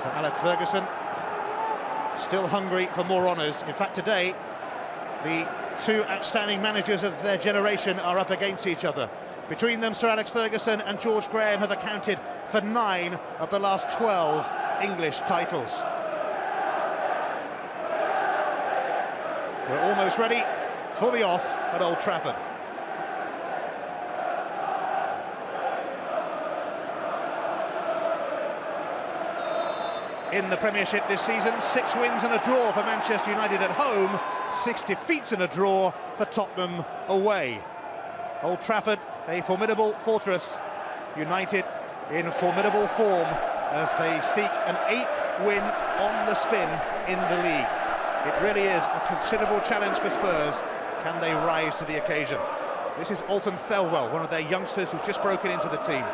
Sir Alex Ferguson still hungry for more honours. In fact, today the two outstanding managers of their generation are up against each other. Between them, Sir Alex Ferguson and George Graham have accounted for 9 of the last 12 English titles. We're almost ready for the off at Old Trafford. In the Premiership this season, 6 wins and a draw for Manchester United at home, 6 defeats and a draw for Tottenham away. Old Trafford, a formidable fortress. United in formidable form as they seek an 8th win on the spin in the league. It really is a considerable challenge for Spurs. Can they rise to the occasion? This is Alton Thelwell, one of their youngsters who's just broken into the team.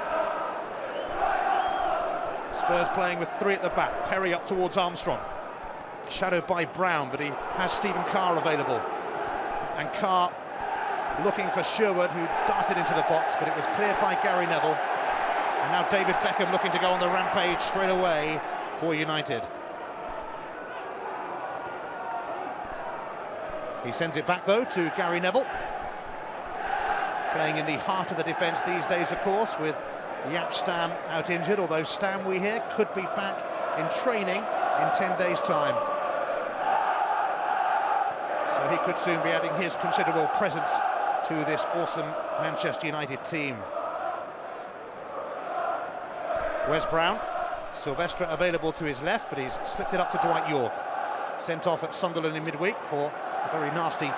Spurs playing with 3 at the back. Perry up towards Armstrong. Shadowed by Brown, but he has Stephen Carr available. And Carr looking for Sherwood, who darted into the box, but it was cleared by Gary Neville. And now David Beckham looking to go on the rampage straight away for United. He sends it back, though, to Gary Neville. Playing in the heart of the defence these days, of course, with Jaap Stam out injured, although Stam, we hear, could be back in training in 10 days' time. So he could soon be adding his considerable presence to this awesome Manchester United team. Wes Brown, Silvestre available to his left, but he's slipped it up to Dwight York. Sent off at Sunderland in midweek for a very nasty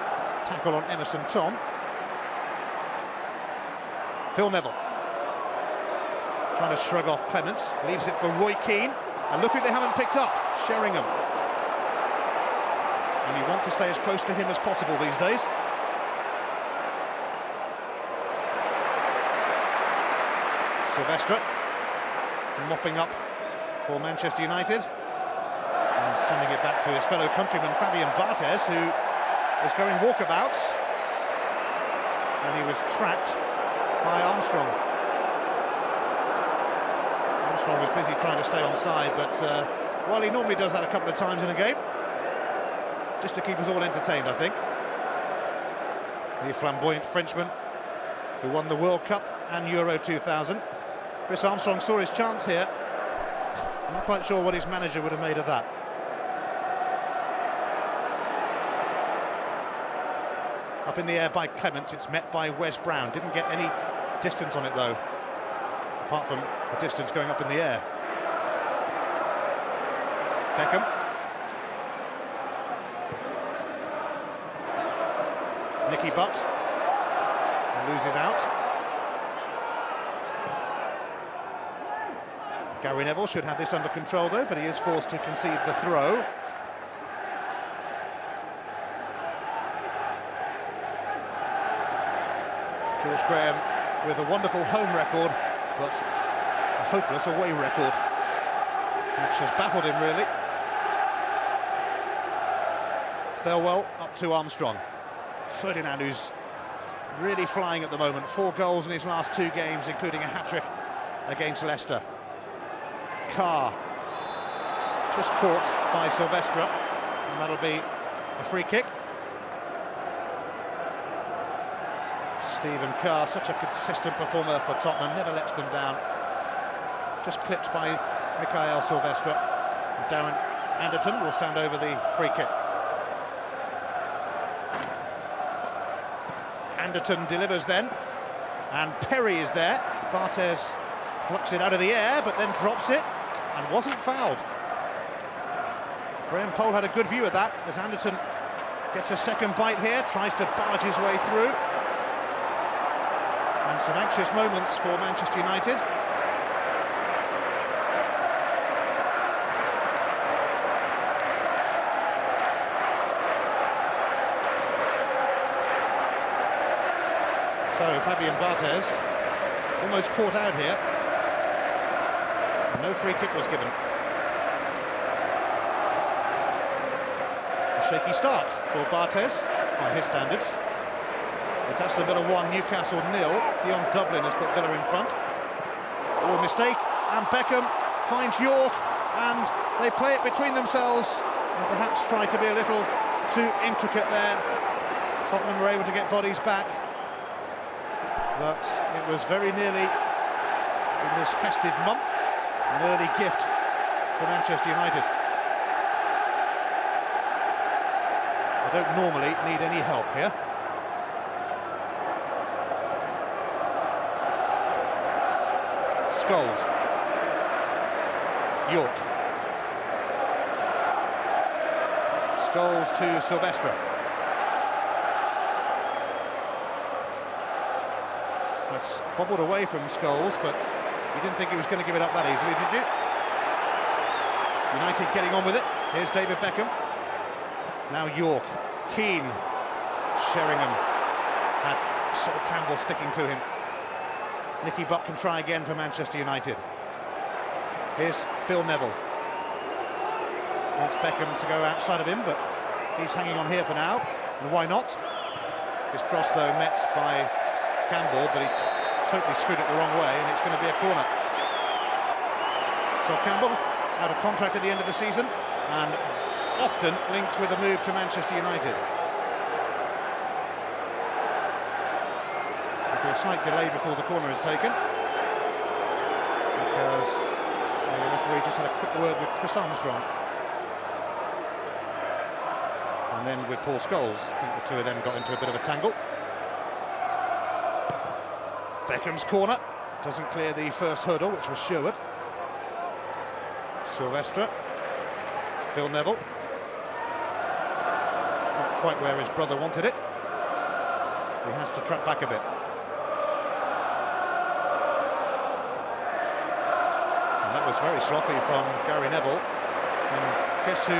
tackle on Emerson Tom. Phil Neville trying to shrug off Clements, leaves it for Roy Keane, and look who they haven't picked up, Sheringham. And you want to stay as close to him as possible these days. Silvestre mopping up for Manchester United and sending it back to his fellow countryman Fabian Barthez, who is going walkabouts, and he was trapped by Armstrong. Armstrong was busy trying to stay onside, but while he normally does that a couple of times in a game, just to keep us all entertained, I think. The flamboyant Frenchman who won the World Cup and Euro 2000. Chris Armstrong saw his chance here. I'm not quite sure what his manager would have made of that. Up in the air by Clements, it's met by Wes Brown. Didn't get any distance on it though, apart from the distance going up in the air. Beckham. Nicky Butt loses out. Gary Neville should have this under control though, but he is forced to concede the throw. George Graham with a wonderful home record, but a hopeless away record, which has baffled him really. Thelwell up to Armstrong. Ferdinand, who's really flying at the moment, 4 goals in his last 2 games, including a hat-trick against Leicester. Carr just caught by Silvestre, and that'll be a free kick. Stephen Carr, such a consistent performer for Tottenham, never lets them down. Just clipped by Mikael Silvestre. Darren Anderton will stand over the free kick. Anderton delivers then, and Perry is there. Barthez plucks it out of the air, but then drops it, and wasn't fouled. Graham Poll had a good view of that, as Anderton gets a second bite here, tries to barge his way through. And some anxious moments for Manchester United. So Fabian Barthez almost caught out here. No free kick was given. A shaky start for Barthez by his standards. It's Aston Villa 1, Newcastle 0. Dion Dublin has put Villa in front. Oh, mistake, and Beckham finds York, and they play it between themselves and perhaps try to be a little too intricate there. Tottenham were able to get bodies back, but it was very nearly, in this festive month, an early gift for Manchester United. I don't normally need any help here. Scholes. York. Scholes to Silvestre. That's bobbled away from Scholes, but you didn't think he was going to give it up that easily, did you? United getting on with it. Here's David Beckham. Now York. Keane. Sheringham had Sol Campbell sticking to him. Nicky Butt can try again for Manchester United. Here's Phil Neville. Wants Beckham to go outside of him, but he's hanging on here for now. And why not? His cross, though, met by Campbell, but he totally screwed it the wrong way, and it's going to be a corner. So Campbell, out of contract at the end of the season, and often linked with a move to Manchester United. There'll be a slight delay before the corner is taken, because the referee just had a quick word with Chris Armstrong. And then with Paul Scholes, I think the two of them got into a bit of a tangle. Beckham's corner doesn't clear the first hurdle, which was Sherwood. Silvestre. Phil Neville. Not quite where his brother wanted it. He has to track back a bit. And that was very sloppy from Gary Neville. And guess who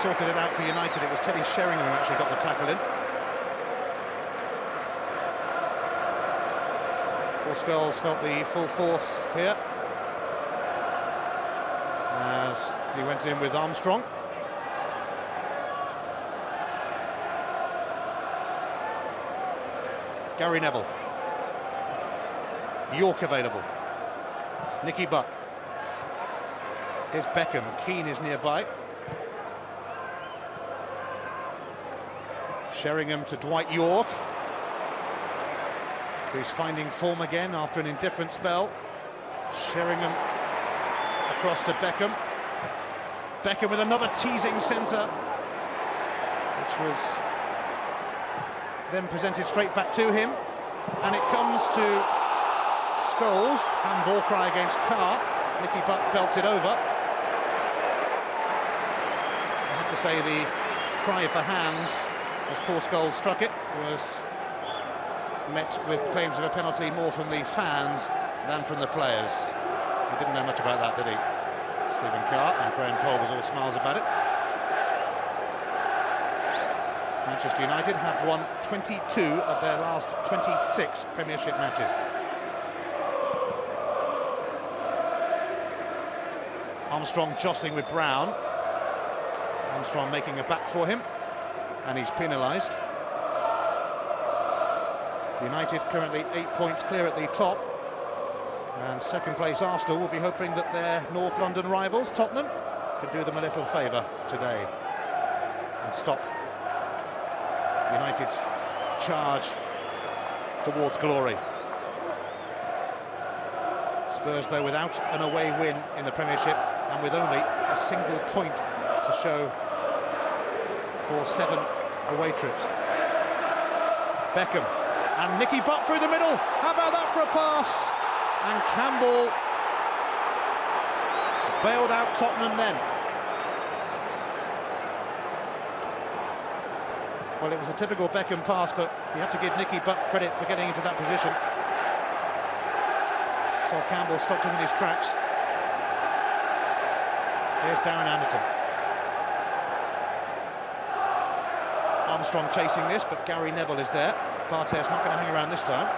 sorted it out for United? It was Teddy Sheringham who actually got the tackle in. Paul Scholes felt the full force here as he went in with Armstrong. Gary Neville. York available. Nicky Butt. Here's Beckham. Keane is nearby. Sheringham to Dwight York, who's finding form again after an indifferent spell. Sheringham across to Beckham. Beckham with another teasing centre, which was then presented straight back to him. And it comes to Scholes. Handball cry against Carr. Nicky Butt belts it over. I have to say the cry for hands as Paul Scholes struck it was met with claims of a penalty more from the fans than from the players. He didn't know much about that, did he? Stephen Carr, and Graham Cole was all smiles about it. Manchester United have won 22 of their last 26 Premiership matches. Armstrong jostling with Brown. Armstrong making a back for him, and he's penalised. United currently 8 points clear at the top, and second place Arsenal will be hoping that their North London rivals, Tottenham, could do them a little favour today and stop United's charge towards glory. Spurs, though, without an away win in the Premiership and with only a single point to show for 7 away trips. Beckham and Nicky Butt through the middle. How about that for a pass? And Campbell bailed out Tottenham then. Well, it was a typical Beckham pass, but you have to give Nicky Butt credit for getting into that position. Sol Campbell stopped him in his tracks. Here's Darren Anderton. Armstrong chasing this, but Gary Neville is there. Barthez not going to hang around this time.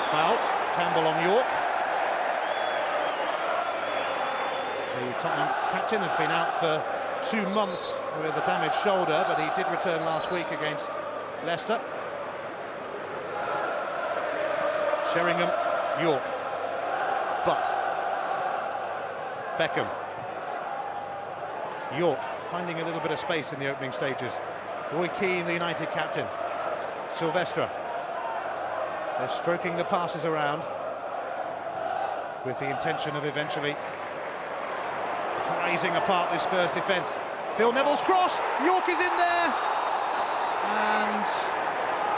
Foul. Campbell on York. The Tottenham captain has been out for 2 months with a damaged shoulder, but he did return last week against Leicester. Sheringham, York, Butt. Beckham. York finding a little bit of space in the opening stages. Roy Keane, the United captain. Silvestre. They're stroking the passes around with the intention of eventually prizing apart this Spurs defence. Phil Neville's cross, York is in there, and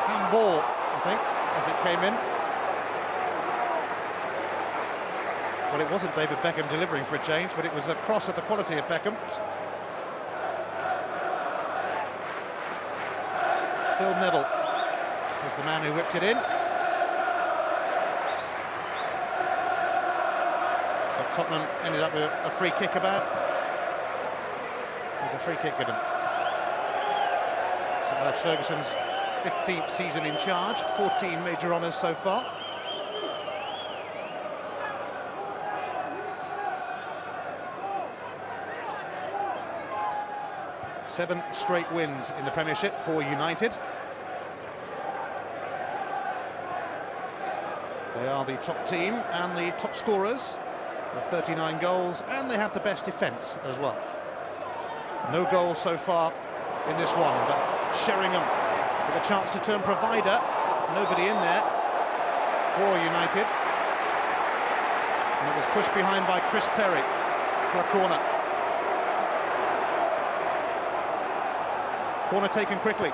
handball, I think, as it came in. Well, it wasn't David Beckham delivering for a change, but it was a cross at the quality of Beckham. Phil Neville is the man who whipped it in. But Tottenham ended up with a free kick with a free kick given. So Alex Ferguson's 15th season in charge, 14 major honours so far. Seven straight wins in the Premiership for United. They are the top team and the top scorers with 39 goals, and they have the best defence as well. No goals so far in this one, but Sheringham with a chance to turn provider. Nobody in there for United. And it was pushed behind by Chris Perry for a corner. Corner taken quickly,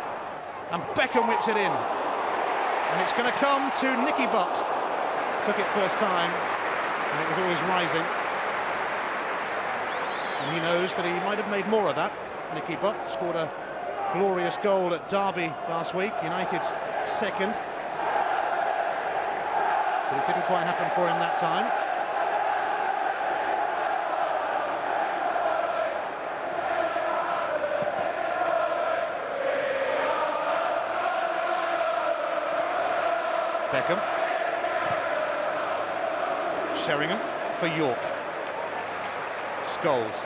and Beckham whips it in. And it's going to come to Nicky Butt. Took it first time, and it was always rising. And he knows that he might have made more of that. Nicky Butt scored a glorious goal at Derby last week, United's second. But it didn't quite happen for him that time. Beckham. Sheringham for York. Scholes.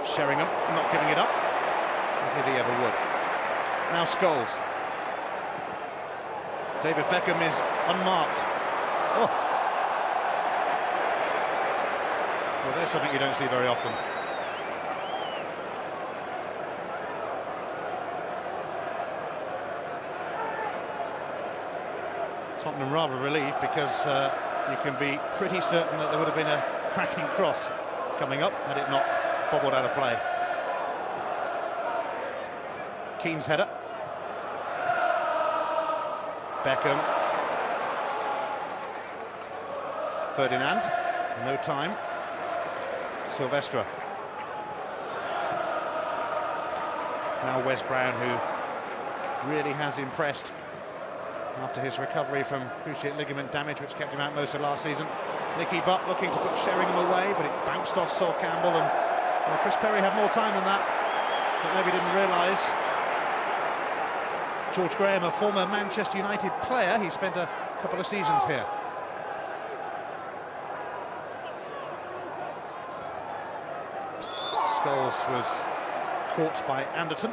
Sheringham not giving it up, as if he ever would. Now Scholes. David Beckham is unmarked. Oh. Well, there's something you don't see very often. Tottenham rather relieved, because you can be pretty certain that there would have been a cracking cross coming up had it not bobbled out of play. Keane's header. Beckham. Ferdinand. No time. Silvestre. Now Wes Brown, who really has impressed after his recovery from cruciate ligament damage, which kept him out most of last season. Nicky Butt looking to put Sheringham away, but it bounced off Sol Campbell, and well, Chris Perry had more time than that, but maybe didn't realise. George Graham, a former Manchester United player, he spent a couple of seasons here. Scholes was caught by Anderton.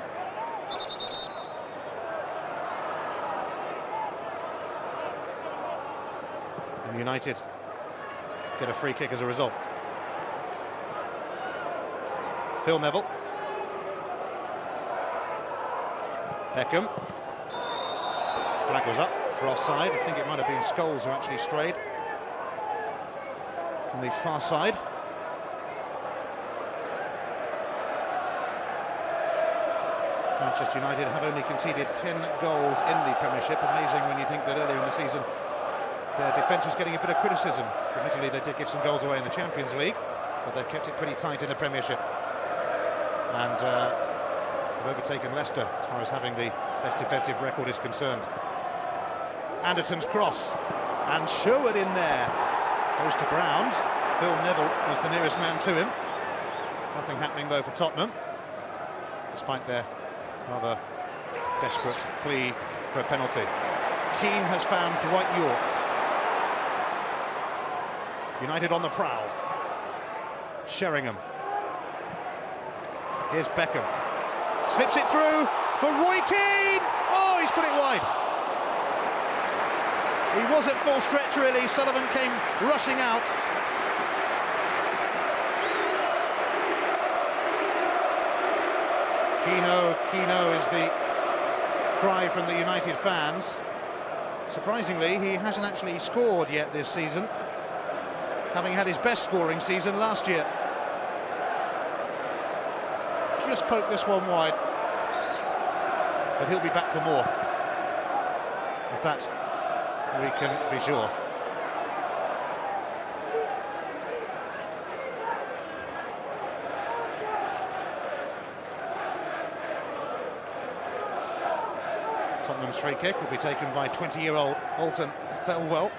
And United get a free kick as a result. Phil Neville. Beckham. Flag was up for offside. I think it might have been Scholes who actually strayed from the far side. Manchester United have only conceded 10 goals in the Premiership. Amazing when you think that earlier in the season their defence was getting a bit of criticism. Admittedly, they did give some goals away in the Champions League, but they've kept it pretty tight in the Premiership. And have overtaken Leicester as far as having the best defensive record is concerned. Anderton's cross, and Sherwood in there. Goes to ground. Phil Neville was the nearest man to him. Nothing happening though for Tottenham, despite their rather desperate plea for a penalty. Keane has found Dwight York. United on the prowl. Sheringham. Here's Beckham. Slips it through for Roy Keane. Oh, he's put it wide. He was at full stretch really. Sullivan came rushing out. Keno is the cry from the United fans. Surprisingly, he hasn't actually scored yet this season, having had his best scoring season last year. Just poked this one wide, but he'll be back for more. Of that we can be sure. Tottenham's free kick will be taken by 20-year-old Alton Thelwell,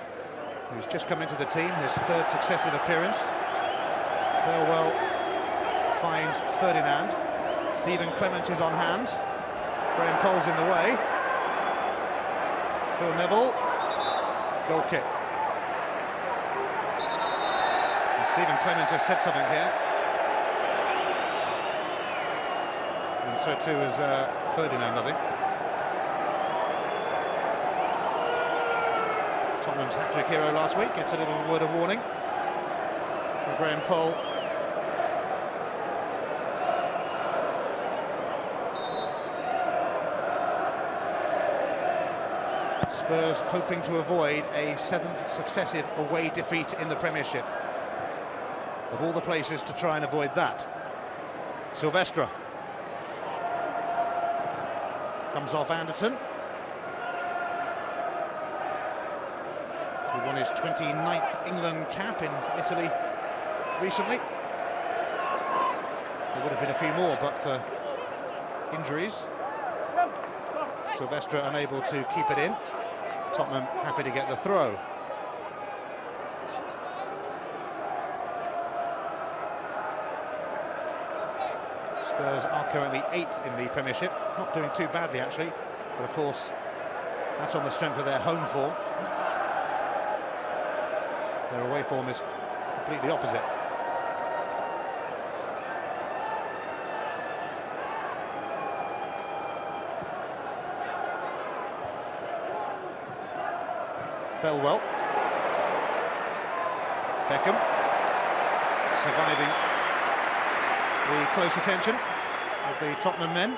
who's just come into the team, his third successive appearance. Thelwell finds Ferdinand. Stephen Clement is on hand. Graham Poll's in the way. Phil Neville, goal kick. And Stephen Clement has said something here. And so too has Ferdinand, I think. Tottenham's hat-trick hero last week gets a little word of warning from Graham Poll. Spurs hoping to avoid a 7th successive away defeat in the Premiership. Of all the places to try and avoid that. Silvestre comes off Anderton. He won his 29th England cap in Italy recently. There would have been a few more, but for injuries. Silvestre unable to keep it in. Tottenham happy to get the throw. Spurs are currently 8th in the Premiership, not doing too badly actually, but of course that's on the strength of their home form. Their away form is completely opposite. Thelwell. Beckham surviving the close attention of the Tottenham men.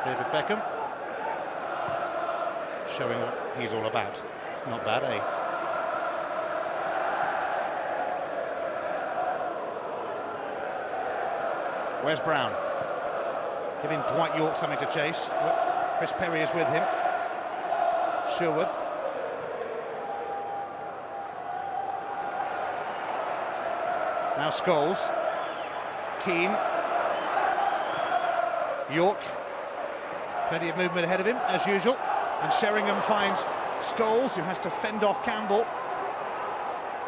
David Beckham showing what he's all about. Not bad, eh? Where's Brown? Giving Dwight York something to chase. Chris Perry is with him. Sherwood. Now Scholes. Keane. York. Plenty of movement ahead of him, as usual. And Sheringham finds Scholes, who has to fend off Campbell.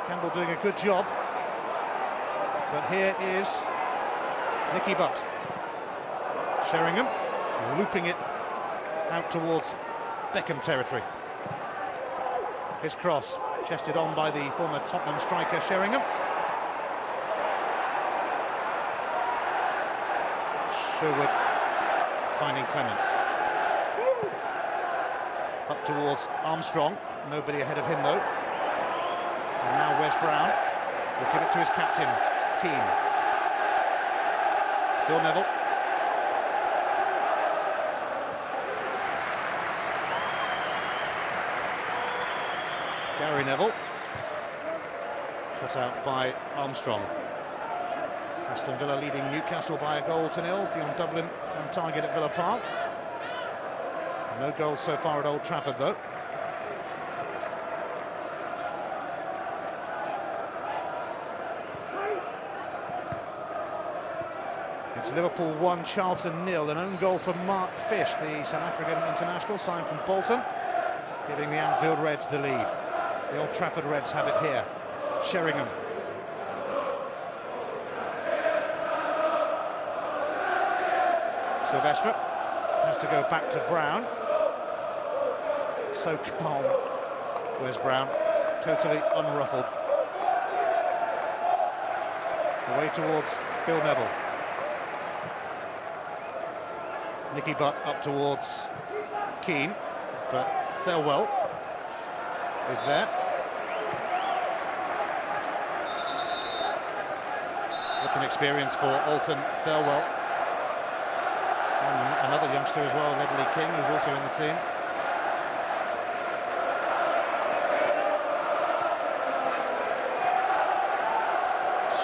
Campbell doing a good job. But here is Nicky Butt. Sheringham looping it out towards Beckham territory. His cross chested on by the former Tottenham striker Sheringham. Sherwood finding Clements. Up towards Armstrong, nobody ahead of him though. And now Wes Brown will give it to his captain, Keane. Phil Neville. Gary Neville. Cut out by Armstrong. Aston Villa leading Newcastle by 1-0. Dion Dublin on target at Villa Park. No goals so far at Old Trafford though. It's Liverpool 1, Charlton 0. An own goal from Mark Fish, the South African international, signed from Bolton, giving the Anfield Reds the lead. The Old Trafford Reds have it here. Sheringham. Silvestre has to go back to Brown. So calm. Where's Brown? Totally unruffled. Away towards Phil Neville. Nicky Butt up towards Keane, but Thelwell is there. That's an experience for Alton Thelwell. And another youngster as well, Ledley King, who's also in the team.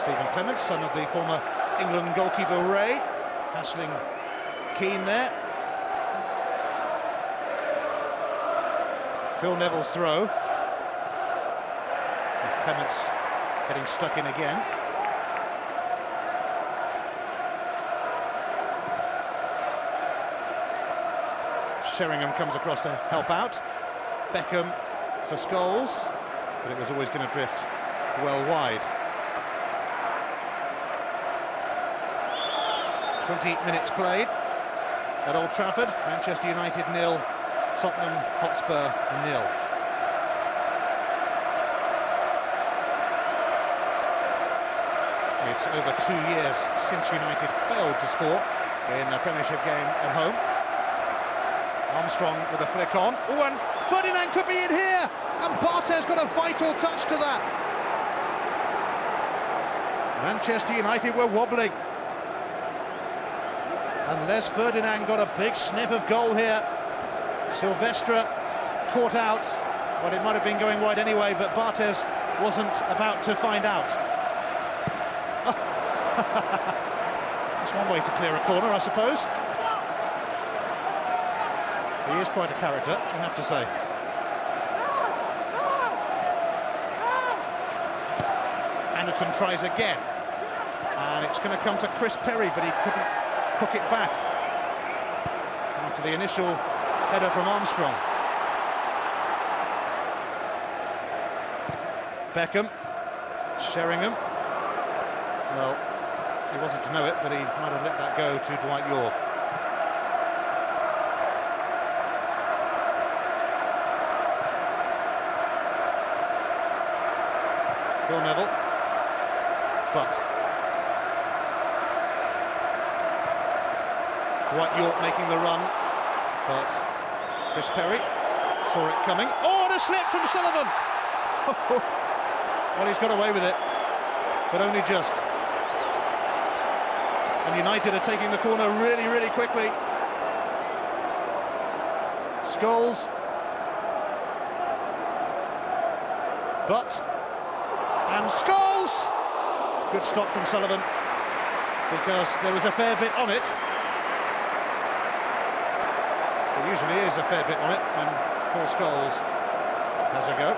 Stephen Clements, son of the former England goalkeeper Ray, hassling Keane there. Phil Neville's throw. And Clements getting stuck in again. Sheringham comes across to help out. Beckham for Scholes, but it was always going to drift well wide. 20 minutes played at Old Trafford. Manchester United 0, Tottenham Hotspur 0. It's over 2 years since United failed to score in a Premiership game at home. Armstrong with a flick on. Oh, and Ferdinand could be in here, and Barthez got a vital touch to that. Manchester United were wobbling. Unless Ferdinand got a big sniff of goal here. Silvestre caught out. Well, it might have been going wide anyway, but Barthez wasn't about to find out. That's one way to clear a corner, I suppose. He is quite a character, I have to say. Anderton tries again. And it's going to come to Chris Perry, but he couldn't hook it back after the initial header from Armstrong. Beckham, Sheringham. Well, he wasn't to know it, but he might have let that go to Dwight York. Phil Neville, but Dwight York making the run, but Chris Perry saw it coming. Oh, and a slip from Sullivan! Well, he's got away with it, but only just. And United are taking the corner really, really quickly. Scholes. Butt. And Scholes! Good stop from Sullivan, because there was a fair bit on it. There usually is a fair bit on it when Paul Scholes has a go.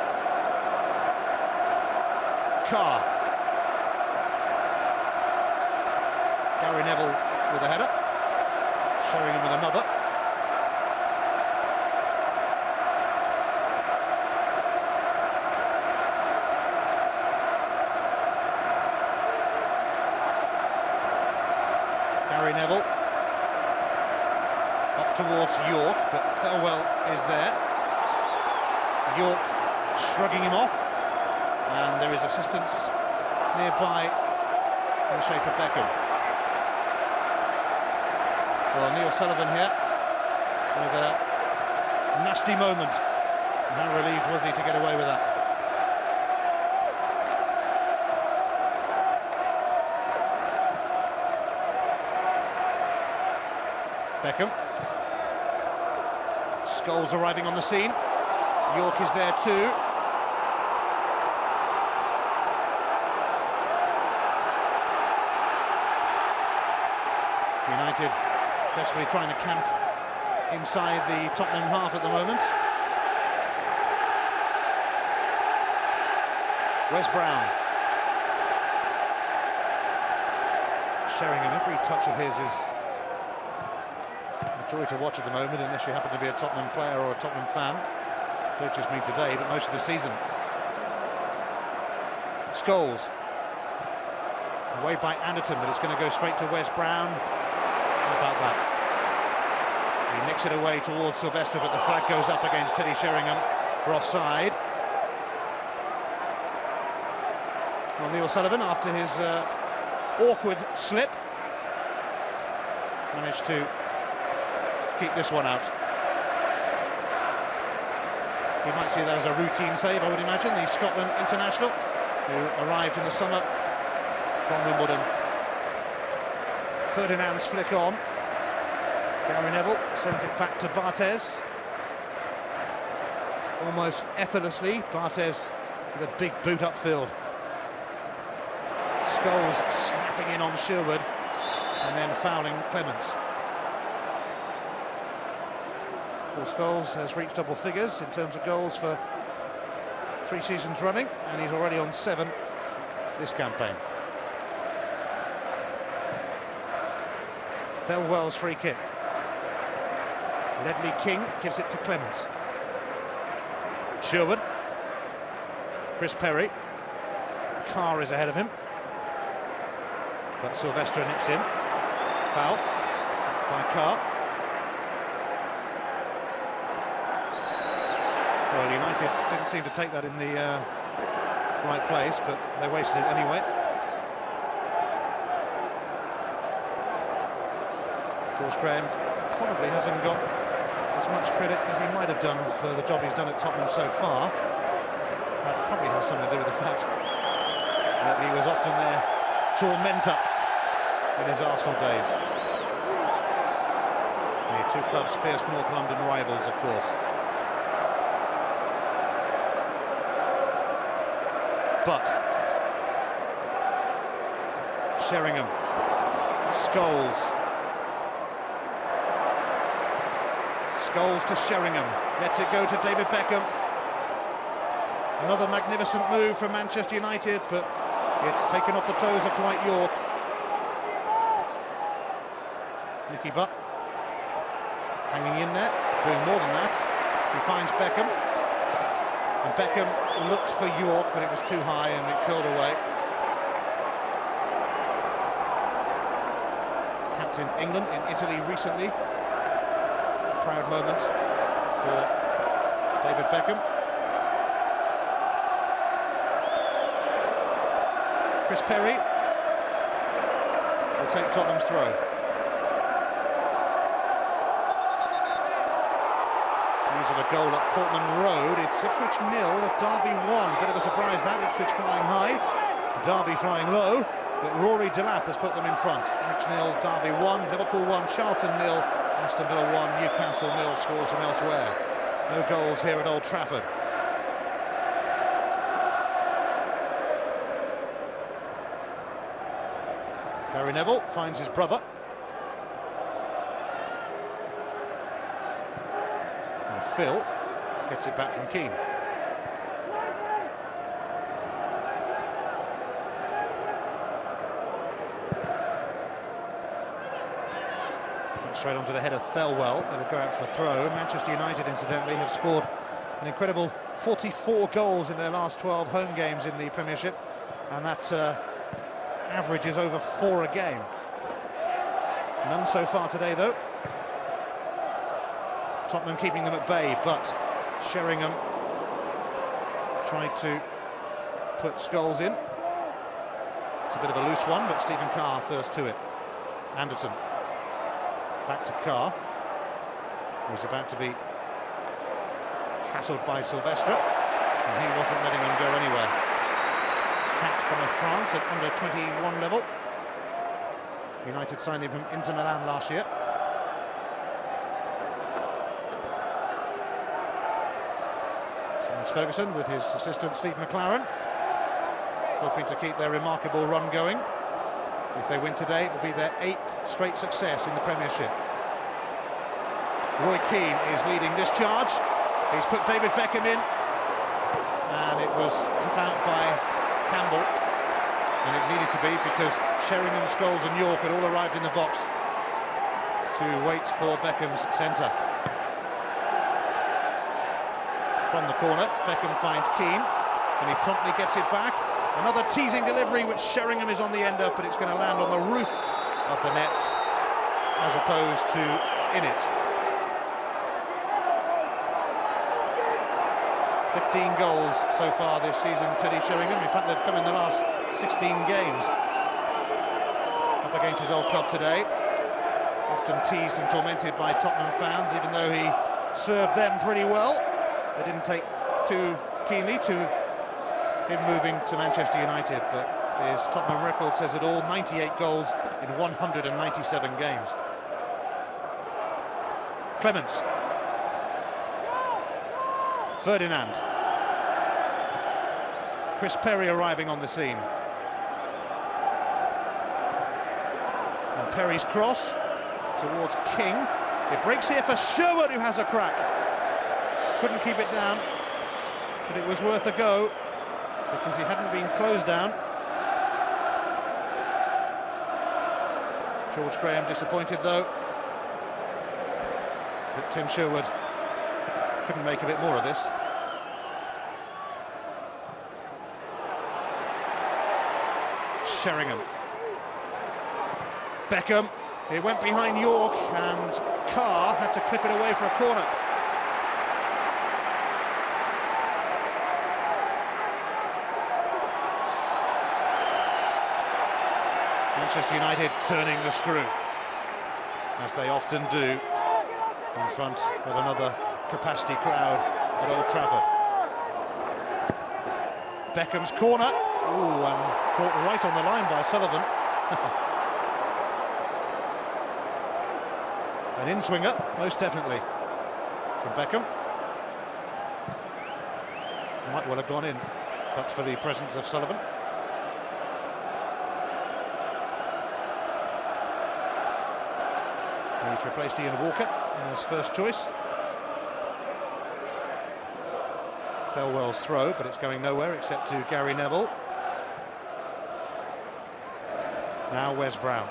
Carr. Gary Neville with a header. Sheringham with another. Gary Neville up towards York, but Thelwell is there. York shrugging him off, and there is assistance nearby in the shape of Beckham. Well, Neil Sullivan here with a nasty moment. And how relieved was he to get away with that? Beckham. Scholes arriving on the scene. York is there too. United desperately trying to camp inside the Tottenham half at the moment. Wes Brown. Sheringham, every touch of his is a joy to watch at the moment, unless you happen to be a Tottenham player or a Tottenham fan. Not just me today, but most of the season. Scholes. Away by Anderton, but it's going to go straight to Wes Brown. How about that? He nicks it away towards Silvestre, but the flag goes up against Teddy Sheringham for offside. Well, Neil Sullivan, after his awkward slip, managed to keep this one out. You might see that as a routine save, I would imagine, the Scotland international, who arrived in the summer from Wimbledon. Ferdinand's flick on. Gary Neville sends it back to Barthez. Almost effortlessly, Barthez with a big boot upfield. Scholes snapping in on Sherwood and then fouling Clements. Paul Scholes has reached double figures in terms of goals for 3 seasons running, and he's already on 7 this campaign. Thelwell's free kick. Ledley King gives it to Clements. Sherwood. Chris Perry. Carr is ahead of him, but Silvestre nips in. Foul by Carr. Well, United didn't seem to take that in the right place, but they wasted it anyway. George Graham probably hasn't got as much credit as he might have done for the job he's done at Tottenham so far. That probably has something to do with the fact that he was often their tormentor in his Arsenal days. The 2 clubs, fierce North London rivals, of course. But Sheringham, Scholes to Sheringham, lets it go to David Beckham. Another magnificent move from Manchester United, but it's taken off the toes of Dwight York. Nicky Butt hanging in there, doing more than that. He finds Beckham, and Beckham looked for York, but it was too high and it curled away. Captain England in Italy recently. Proud moment for David Beckham. Chris Perry will take Tottenham's throw. News of a goal at Portman Road. It's Ipswich 0, Derby 1. Bit of a surprise that, Ipswich flying high, Derby flying low, but Rory Delap has put them in front. Ipswich 0, Derby 1, Liverpool 1, Charlton 0, Aston Villa 1, Newcastle 0, scores from elsewhere. No goals here at Old Trafford. Gary Neville finds his brother. And Phil gets it back from Keane. Straight onto the head of Thelwell. It'll go out for a throw. Manchester United, incidentally, have scored an incredible 44 goals in their last 12 home games in the Premiership, and that average is over 4 a game. None so far today, though. Tottenham keeping them at bay, but Sheringham tried to put Scholes in. It's a bit of a loose one, but Stephen Carr first to it. Anderton. Back to Carr, who's about to be hassled by Silvestre, and he wasn't letting him go anywhere. Capped by France at under 21 level. United signed him from Inter Milan last year. Simon Ferguson with his assistant Steve McLaren, hoping to keep their remarkable run going. If they win today, it will be their 8th straight success in the Premiership. Roy Keane is leading this charge. He's put David Beckham in, and it was put out by Campbell, and it needed to be because Sheringham, Scholes and York had all arrived in the box to wait for Beckham's centre. From the corner, Beckham finds Keane, and he promptly gets it back. Another teasing delivery, which Sheringham is on the end of, but it's going to land on the roof of the net as opposed to in it. 15 goals so far this season, Teddy Sheringham. In fact, they've come in the last 16 games. Up against his old club today. Off often teased and tormented by Tottenham fans, even though he served them pretty well. They didn't take too keenly to him moving to Manchester United, but his Tottenham record says it all: 98 goals in 197 games. Clements. Ferdinand. Chris Perry arriving on the scene. And Perry's cross towards King. It breaks here for Sherwood, who has a crack. Couldn't keep it down, but it was worth a go because he hadn't been closed down. George Graham disappointed though that Tim Sherwood couldn't make a bit more of this. Sheringham. Beckham. It went behind York and Carr had to clip it away for a corner. Manchester United turning the screw, as they often do, in front of another capacity crowd at Old Trafford. Beckham's corner. Ooh, and caught right on the line by Sullivan. An in-swinger, most definitely, from Beckham. Might well have gone in, but for the presence of Sullivan. He's replaced Ian Walker as first choice. Felwell's throw, but it's going nowhere except to Gary Neville. Now Wes Brown.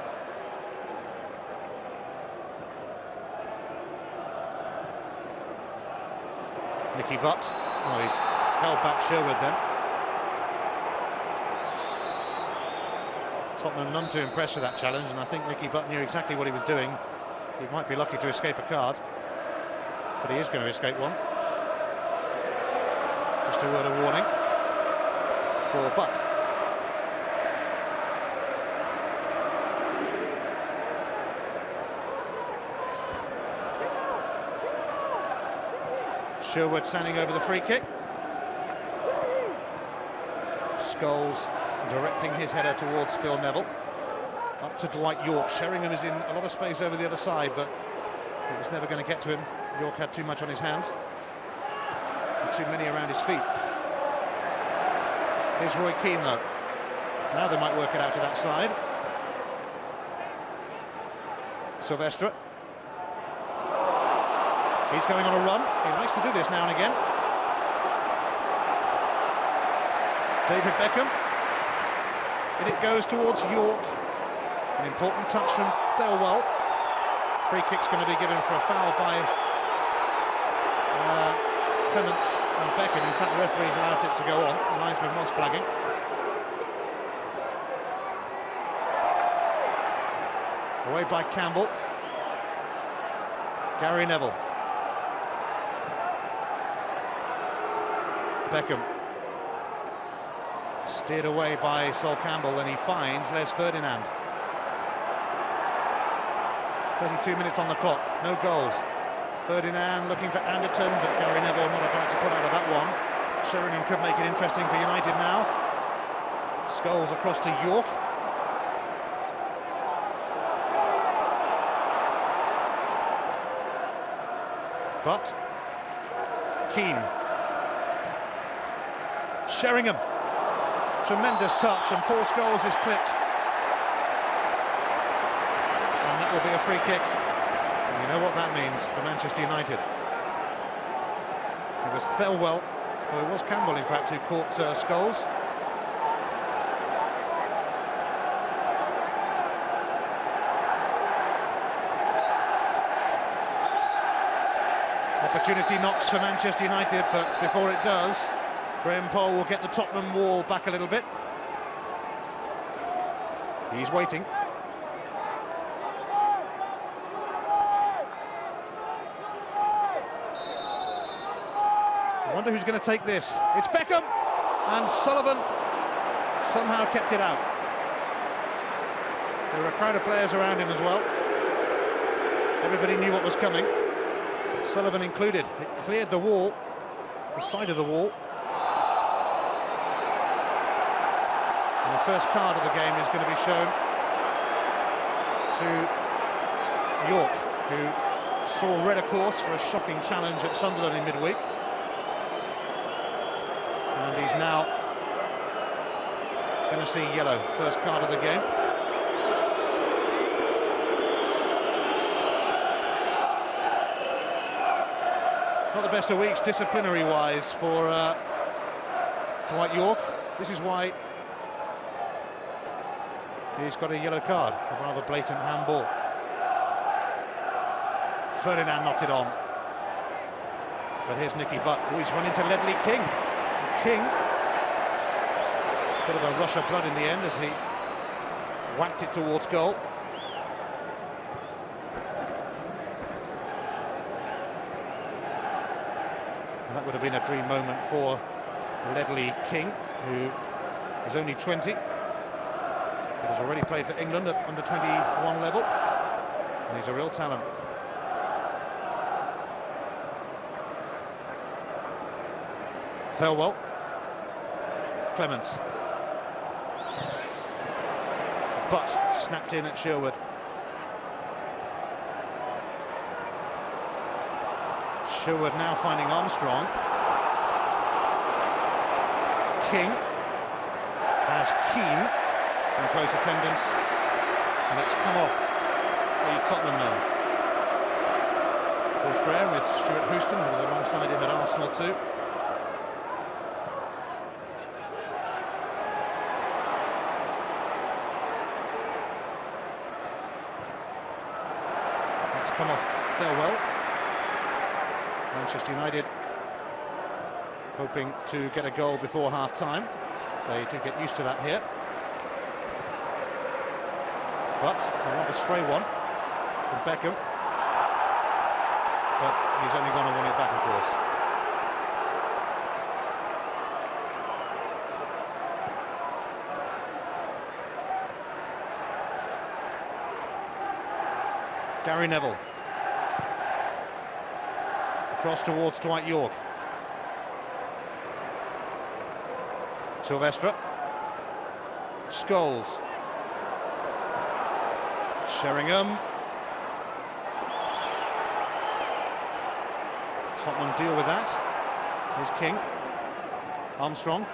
Nicky Butt. Oh, he's held back Sherwood then. Tottenham none too impressed with that challenge, and I think Nicky Butt knew exactly what he was doing. He might be lucky to escape a card, but he is going to escape one. Just a word of warning for Butt. Sherwood standing over the free kick. Scholes directing his header towards Phil Neville. Up to Dwight York. Sheringham is in a lot of space over the other side, but it was never going to get to him. York had too much on his hands, and too many around his feet. Here's Roy Keane though. Now they might work it out to that side. Silvestre. He's going on a run. He likes to do this now and again. David Beckham. And it goes towards York. An important touch from Thelwell. Free kick's going to be given for a foul by Clements and Beckham. In fact, the referee's allowed it to go on. The linesman was flagging. Away by Campbell. Gary Neville. Beckham. Steered away by Sol Campbell, and he finds Les Ferdinand. 32 minutes on the clock, no goals. Ferdinand looking for Anderton, but Gary Neville not about to put out of that one. Sheringham could make it interesting for United now. Scholes across to York. But Keane. Sheringham. Tremendous touch, and Paul Scholes is clipped. And that will be a free kick. And you know what that means for Manchester United. It was Thelwell, or it was Campbell in fact, who caught Scholes. Opportunity knocks for Manchester United, but before it does, Graham Poll will get the Tottenham wall back a little bit. He's waiting. I wonder who's going to take this. It's Beckham, and Sullivan somehow kept it out. There were a crowd of players around him as well. Everybody knew what was coming, Sullivan included. It cleared the wall, the side of the wall. And the first card of the game is going to be shown to York, who saw red, of course, for a shocking challenge at Sunderland in midweek. And he's now going to see yellow, first card of the game. Not the best of weeks disciplinary-wise for Dwight York. This is why he's got a yellow card, a rather blatant handball. Ferdinand knocked it on. But here's Nicky Butt. Oh, he's run into Ledley King. King, bit of a rush of blood in the end as he whacked it towards goal. And that would have been a dream moment for Ledley King, who is only 20. He has already played for England at under 21 level, and he's a real talent. Thelwell, Clements, Butt snapped in at Sherwood. Sherwood now finding Armstrong. King has Keane in close attendance, and it's come off the Tottenham now. George Graham with Stuart Houston, who was alongside him at Arsenal too. Come off Thelwell. Manchester United hoping to get a goal before half-time. They do get used to that here. But they want a stray one from Beckham. But he's only going to want it back, of course. Gary Neville. Cross towards Dwight York. Silvestre. Scholes. Sheringham. Tottenham deal with that. Here's King. Armstrong.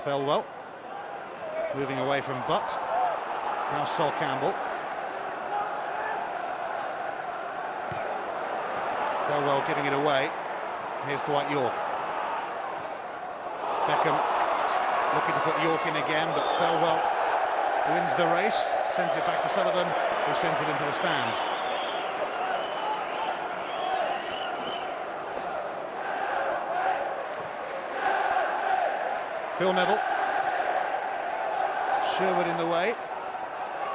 Thelwell. Moving away from Butt. Now Sol Campbell. Thelwell giving it away. Here's Dwight York. Beckham looking to put York in again, but Thelwell wins the race, sends it back to Sullivan, who sends it into the stands. Phil Neville. Sherwood in the way,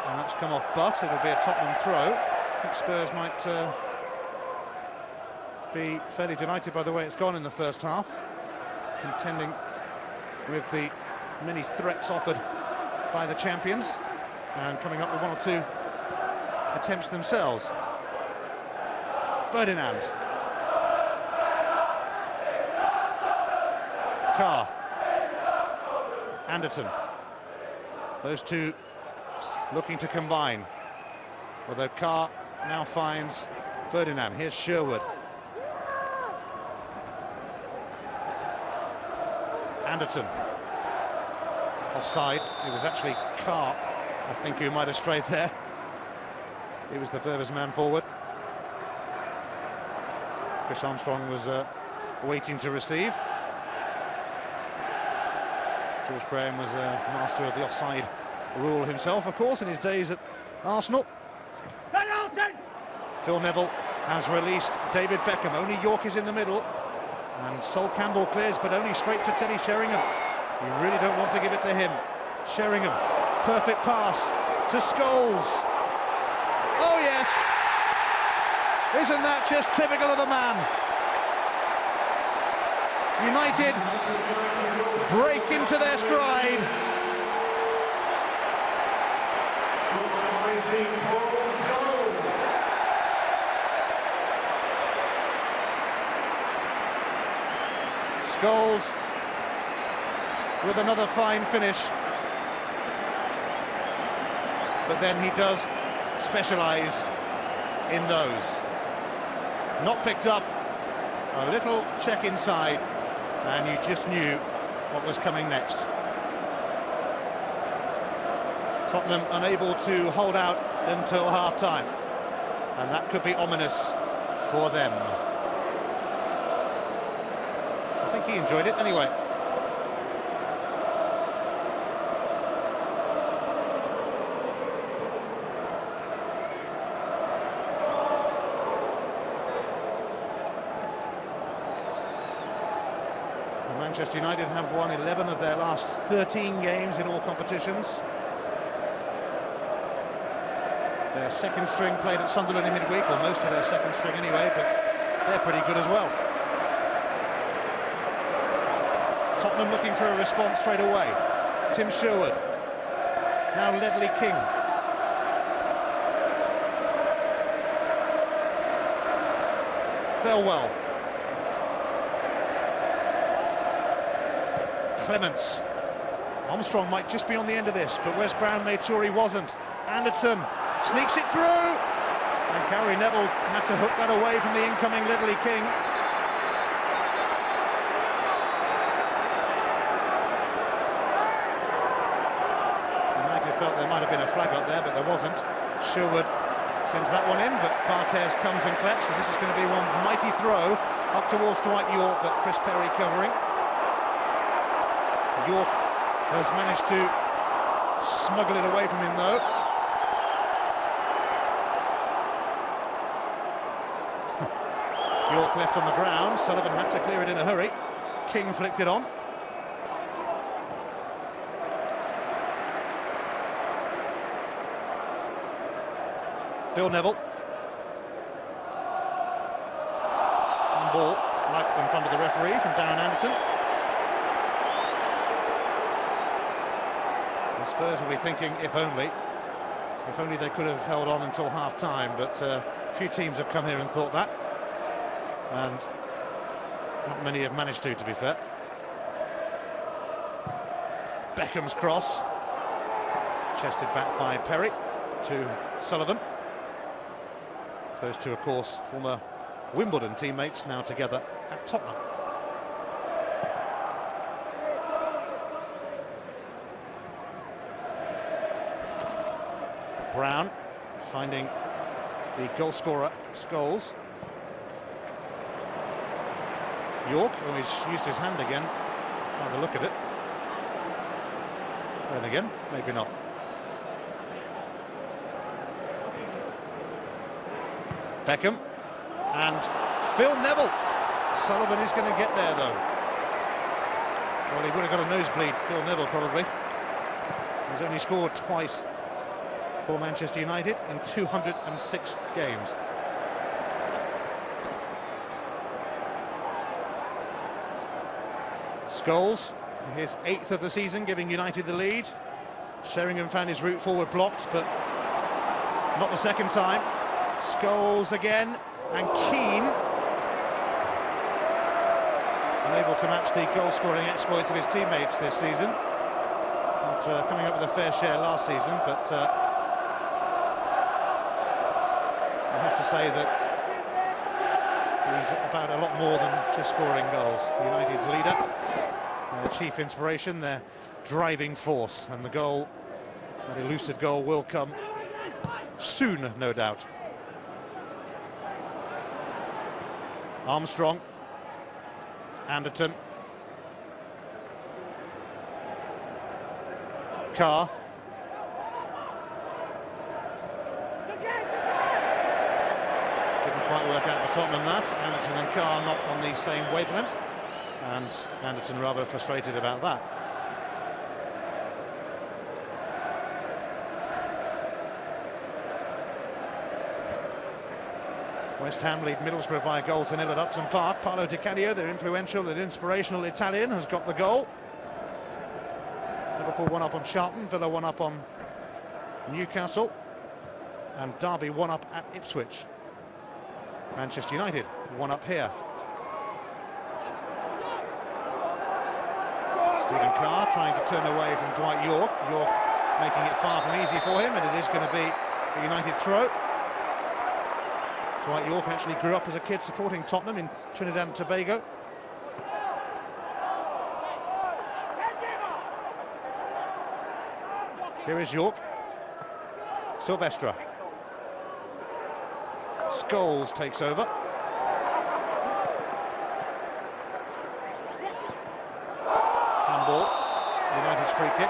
and that's come off Butt. It'll be a Tottenham throw. I think Spurs might be fairly delighted by the way it's gone in the first half, contending with the many threats offered by the champions and coming up with one or two attempts themselves. Ferdinand. Carr. Anderton. Those two looking to combine, although Carr now finds Ferdinand. Here's Sherwood. Anderton. Offside. It was actually Carr, I think, who might have strayed there. He was the furthest man forward. Chris Armstrong was waiting to receive. George Graham was a master of the offside rule himself, of course, in his days at Arsenal. Phil Neville has released David Beckham. Only York is in the middle. And Sol Campbell clears, but only straight to Teddy Sheringham. You really don't want to give it to him. Sheringham, perfect pass to Scholes. Oh yes! Isn't that just typical of the man? United break into their stride. Scholes with another fine finish, but then he does specialise in those. Not picked up, a little check inside, and you just knew what was coming next. Tottenham unable to hold out until half-time, and that could be ominous for them. I think he enjoyed it anyway. Manchester United have won 11 of their last 13 games in all competitions. Their second string played at Sunderland in midweek, or most of their second string anyway, but they're pretty good as well. Tottenham looking for a response straight away. Tim Sherwood. Now Ledley King. Thelwell. Clements. Armstrong might just be on the end of this, but Wes Brown made sure he wasn't. Anderton sneaks it through, and Gary Neville had to hook that away from the incoming Ledley King. United felt there might have been a flag up there, but there wasn't. Sherwood sends that one in, but Barthez comes and collects, so this is going to be one mighty throw up towards Dwight York, but Chris Perry covering. York has managed to smuggle it away from him though. York left on the ground, Sullivan had to clear it in a hurry. King flicked it on. Phil Neville. On ball, right in front of the referee from Darren Anderton. Spurs will be thinking, if only they could have held on until half-time, but a few teams have come here and thought that, and not many have managed to be fair. Beckham's cross, chested back by Perry to Sullivan. Those two, of course, former Wimbledon teammates, now together at Tottenham. Brown finding the goal scorer, Scholes. York, oh, he's used his hand again, by the look of it. Then again, maybe not. Beckham, and Phil Neville. Sullivan is going to get there though. Well, he would have got a nosebleed, Phil Neville probably. He's only scored twice for Manchester United in 206 games. Scholes, his 8th of the season, giving United the lead. Sheringham found his route forward blocked, but not the second time. Scholes again, and Keane, unable to match the goal-scoring exploits of his teammates this season. After coming up with a fair share last season, but I have to say that he's about a lot more than just scoring goals. United's leader, their chief inspiration, their driving force, and the goal, that elusive goal, will come soon, no doubt. Armstrong, Anderton, Carr. Didn't quite work out for Tottenham that. Anderton and Carr not on the same wavelength, and Anderton rather frustrated about that. West Ham lead Middlesbrough by a goal to nil at Upton Park. Paolo Di Canio, their influential and inspirational Italian, has got the goal. Liverpool one up on Charlton, Villa one up on Newcastle. and Derby 1 up at Ipswich. Manchester United 1 up here. Stephen Carr trying to turn away from Dwight York. York making it far from easy for him, and it is going to be a United throw. Dwight York actually grew up as a kid supporting Tottenham in Trinidad and Tobago. Here is York. Silvestre. Scholes takes over. Handball. United's free kick.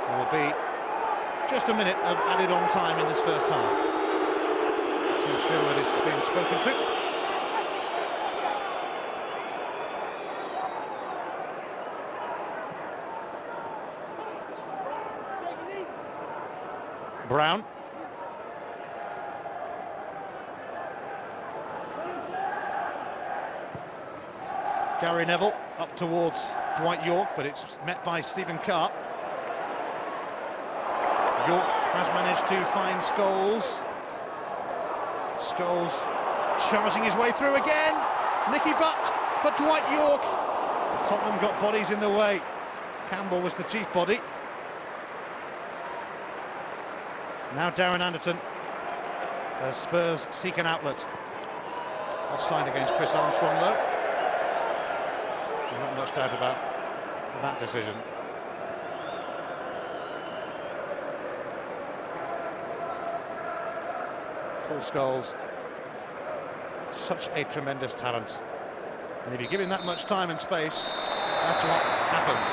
There will be just a minute of added on time in this first half. To show what is being spoken to. Brown. Gary Neville up towards Dwight York, but it's met by Stephen Carr. York has managed to find Scholes. Scholes charging his way through again. Nicky Butt for Dwight York. Tottenham got bodies in the way. Campbell was the chief body. Now Darren Anderton, as Spurs seek an outlet. Offside against Chris Armstrong though. Not much doubt about that decision. Paul Scholes, such a tremendous talent. And if you give him that much time and space, that's what happens.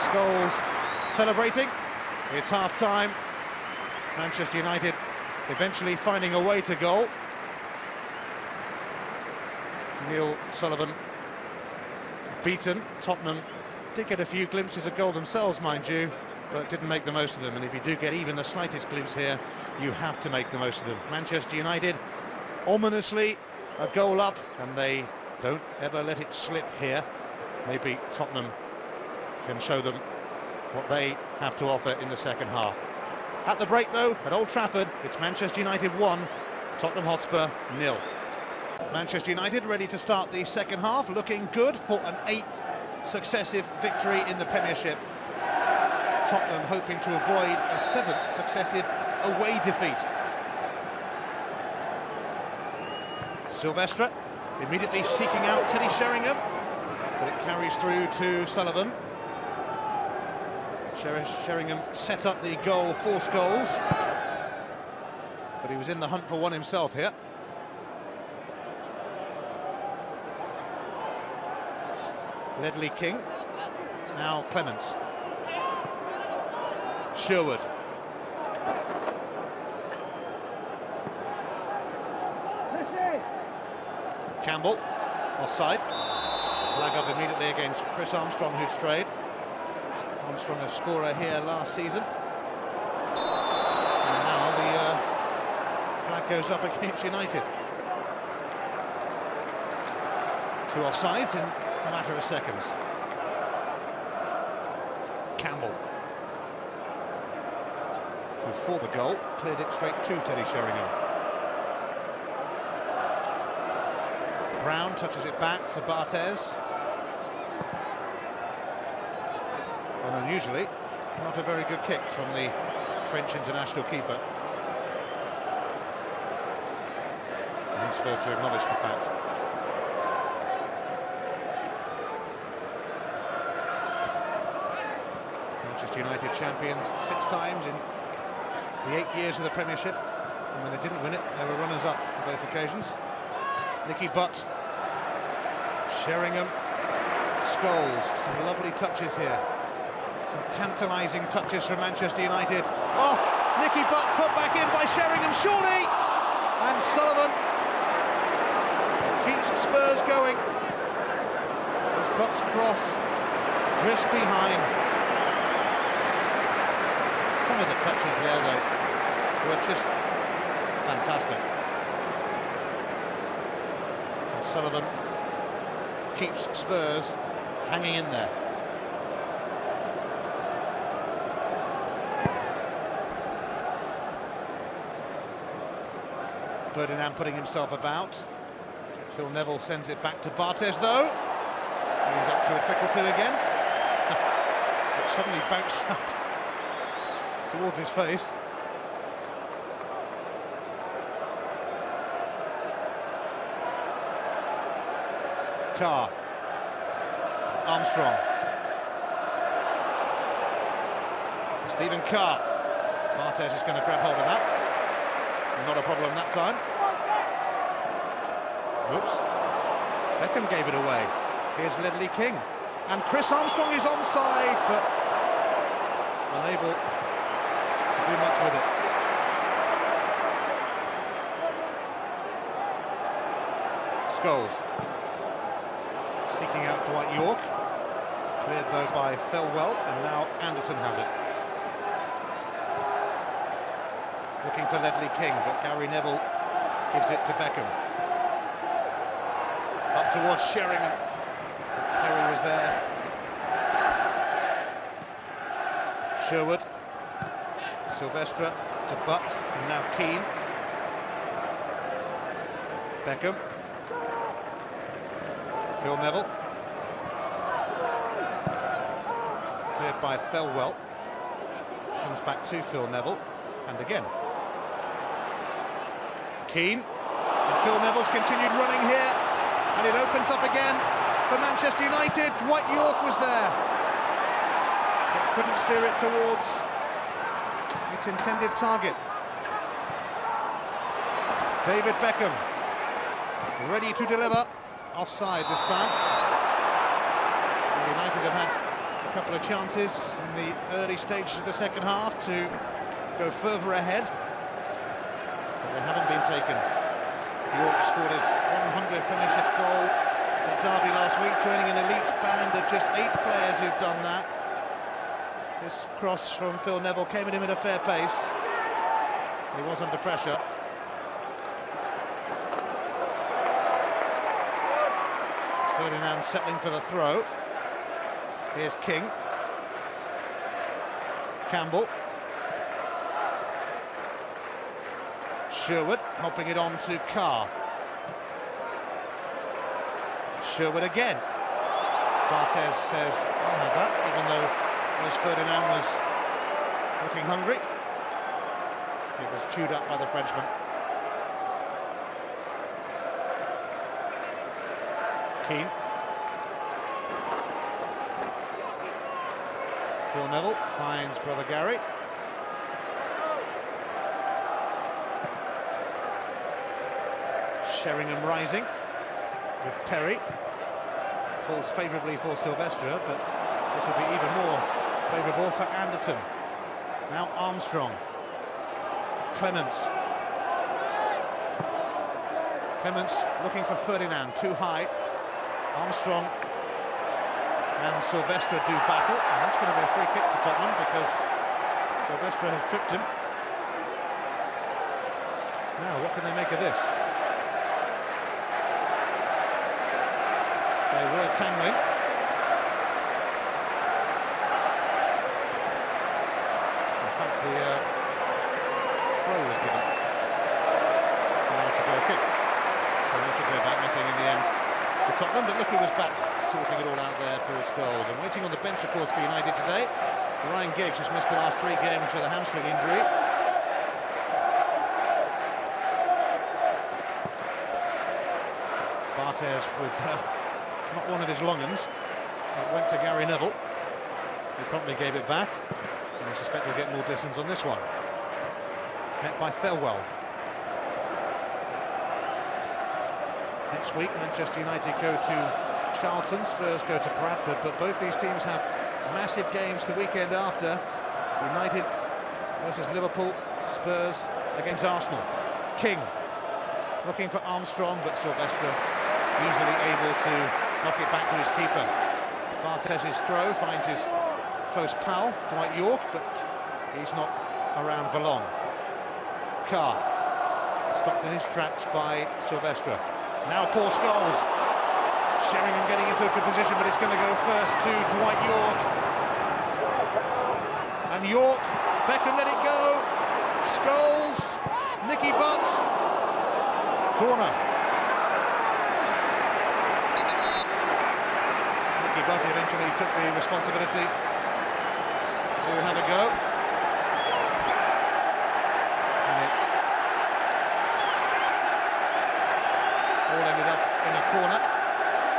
Scholes celebrating. It's half-time. Manchester United eventually finding a way to goal. Neil Sullivan beaten. Tottenham did get a few glimpses of goal themselves, mind you, but didn't make the most of them. And if you do get even the slightest glimpse here, you have to make the most of them. Manchester United, ominously, a goal up, and they don't ever let it slip here. Maybe Tottenham can show them what they have to offer in the second half. At the break though, at Old Trafford, it's Manchester United 1, Tottenham Hotspur 0. Manchester United ready to start the second half, looking good for an 8th successive victory in the Premiership. Tottenham hoping to avoid a 7th successive away defeat. Silvestre immediately seeking out Teddy Sheringham, but it carries through to Sullivan. Sheringham set up the goal for Scholes, but he was in the hunt for one himself here. Ledley King, now Clements. Sherwood. Campbell, offside. Flag up immediately against Chris Armstrong, who'd strayed. Armstrong a scorer here last season. And now the flag goes up against United. 2 offsides in a matter of seconds. Campbell, who for the goal, cleared it straight to Teddy Sheringham. Brown touches it back for Barthez. And unusually, not a very good kick from the French international keeper. And he's first to acknowledge the fact. Manchester United champions 6 times in the 8 years of the Premiership, and when they didn't win it, they were runners-up on both occasions. Nicky Butt, Sheringham, Scholes, some lovely touches here. Some tantalising touches from Manchester United. Oh, Nicky Butt put back in by Sheringham, surely! And Sullivan keeps Spurs going. As Butt's cross drifts behind. Some of the touches there, though, were just fantastic. And Sullivan keeps Spurs hanging in there. Ferdinand putting himself about. Phil Neville sends it back to Barthez though. He's up to a trick or two again. It suddenly bounced up towards his face. Carr. Armstrong. Stephen Carr. Barthez is going to grab hold of that. Not a problem that time. Oops. Beckham gave it away. Here's Ledley King. And Chris Armstrong is onside, but unable to do much with it. Scholes. Seeking out Dwight York. Cleared though by Thelwell, and now Anderson has it. Looking for Ledley King, but Gary Neville gives it to Beckham. Up towards Sheringham. Perry was there. Sherwood. Silvestre to Butt, and now Keane. Beckham. Phil Neville. Cleared by Thelwell. Comes back to Phil Neville, and again. Keane, and Phil Neville's continued running here, and it opens up again for Manchester United. Dwight York was there, but couldn't steer it towards its intended target. David Beckham, ready to deliver, offside this time. United have had a couple of chances in the early stages of the second half to go further ahead. They haven't been taken. York scored his 100th Premiership goal at Derby last week, joining an elite band of just 8 players who've done that. This cross from Phil Neville came at him at a fair pace. He was under pressure. Ferdinand settling for the throw. Here's King. Campbell. Sherwood hopping it on to Carr. Sherwood again. Barthez says, I'll have that, even though as Ferdinand was looking hungry. It was chewed up by the Frenchman. Keane. Phil Neville finds brother Gary. Sheringham rising with Perry. Falls favourably for Silvestre, but this will be even more favourable for Anderson. Now Armstrong. Clements. Clements looking for Ferdinand, too high. Armstrong and Silvestre do battle, and that's going to be a free kick to Tottenham because Silvestre has tripped him. Now, what can they make of this? They were tangling. In fact, the throw was given. Now it's a goal kick. So they to go back nothing in the end for Tottenham, but look who was back sorting it all out there for his goals. And waiting on the bench, of course, for United today, Ryan Giggs, who's missed the last 3 games with a hamstring injury. Barthez with not one of his long uns. It went to Gary Neville. He promptly gave it back, and I suspect we'll get more distance on this one. It's met by Thelwell. Next week, Manchester United go to Charlton, Spurs go to Bradford, but both these teams have massive games the weekend after. United versus Liverpool, Spurs against Arsenal. King looking for Armstrong, but Silvestre easily able to knock it back to his keeper. Bartez's throw finds his close pal, Dwight York, but he's not around for long. Carr stopped in his tracks by Silvestre. Now Paul Scholes. Sheringham getting into a good position, but it's going to go first to Dwight York. And York, Beckham let it go. Scholes, Nicky Butt. corner. Nicky Butt eventually took the responsibility to have a go. And it's all ended up in a corner.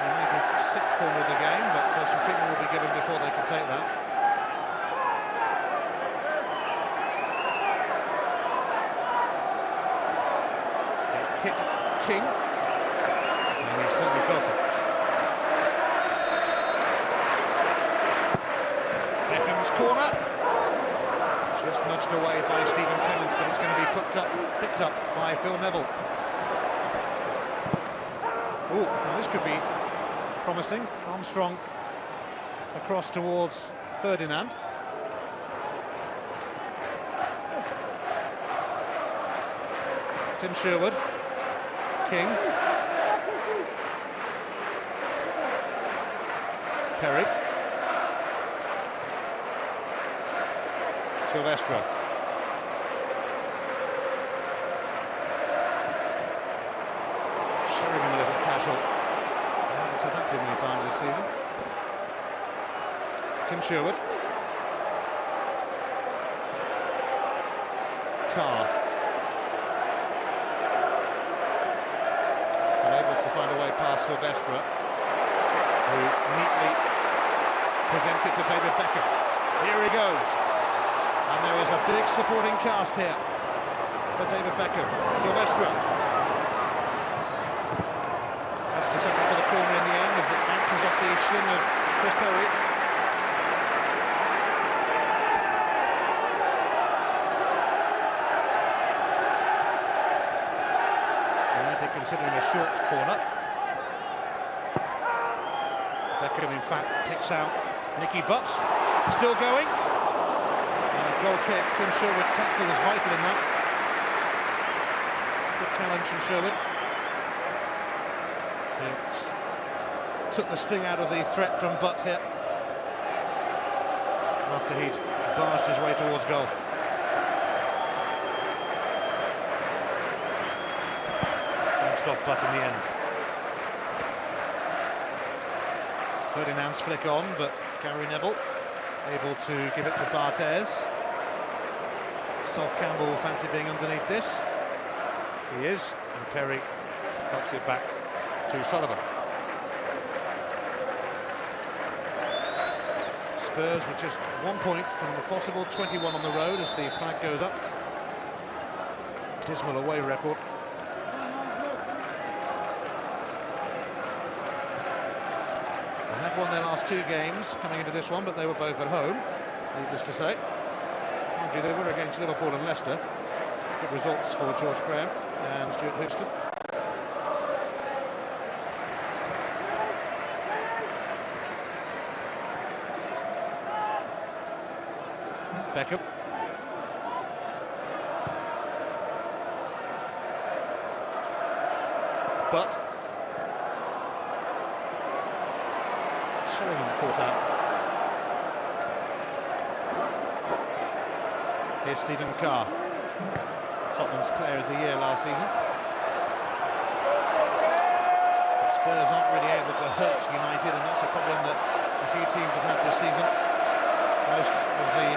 United's sixth corner of the game, but some treatment will be given before they can take that. It hit King, and he certainly felt it. Beckham's corner, just nudged away by Stephen Clements, but it's going to be picked up by Phil Neville. Oh, now this could be promising. Armstrong across towards Ferdinand. Tim Sherwood. King. Perry. Silvestre. Sheringham a little casual. Haven't said that too many times this season. Tim Sherwood. Carr. Unable to find a way past Silvestre, who neatly presented to David Beckham. Here he goes. And there is a big supporting cast here for David Beckham. Silvestre. Has to settle for the corner in the end as it bounces off the shin of Chris Perry. United considering a short corner. Beckham in fact picks out Nicky Butt. Still going. Goal kick. Tim Sherwood's tackle was vital in that. Good challenge from Sherwood. It took the sting out of the threat from Butt here after he'd barged his way towards goal. Don't stop Butt in the end. Ferdinand's flick on, but Gary Neville able to give it to Barthez. Sol Campbell fancy being underneath this. He is, and Perry pops it back to Sullivan. Spurs with just 1 point from the possible 21 on the road as the flag goes up. Dismal away record. They have won their last two games coming into this one, but they were both at home, needless to say. They were against Liverpool and Leicester. Good results for George Graham and Stuart Houston. Beckham. Butt. Sheringham caught out. Here's Stephen Carr, Tottenham's player of the year last season. But Spurs aren't really able to hurt United, and that's a problem that a few teams have had this season. Most of the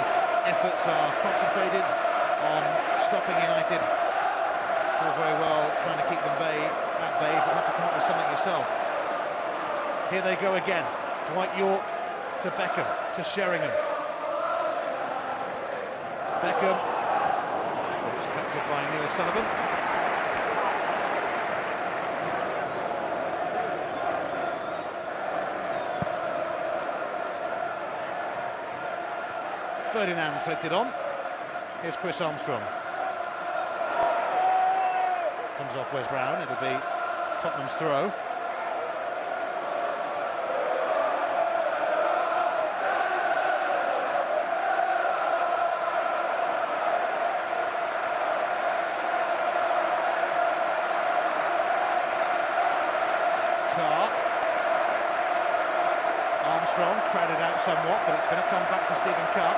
efforts are concentrated on stopping United. It's all very well trying to keep them at bay, but you have to come up with something yourself. Here they go again. Dwight York to Beckham, to Sheringham. Beckham, it's captured by Neil Sullivan. Ferdinand flicked it on. Here's Chris Armstrong. Comes off Wes Brown, it'll be Tottenham's throw. Armstrong crowded out somewhat, but it's going to come back to Stephen Carr,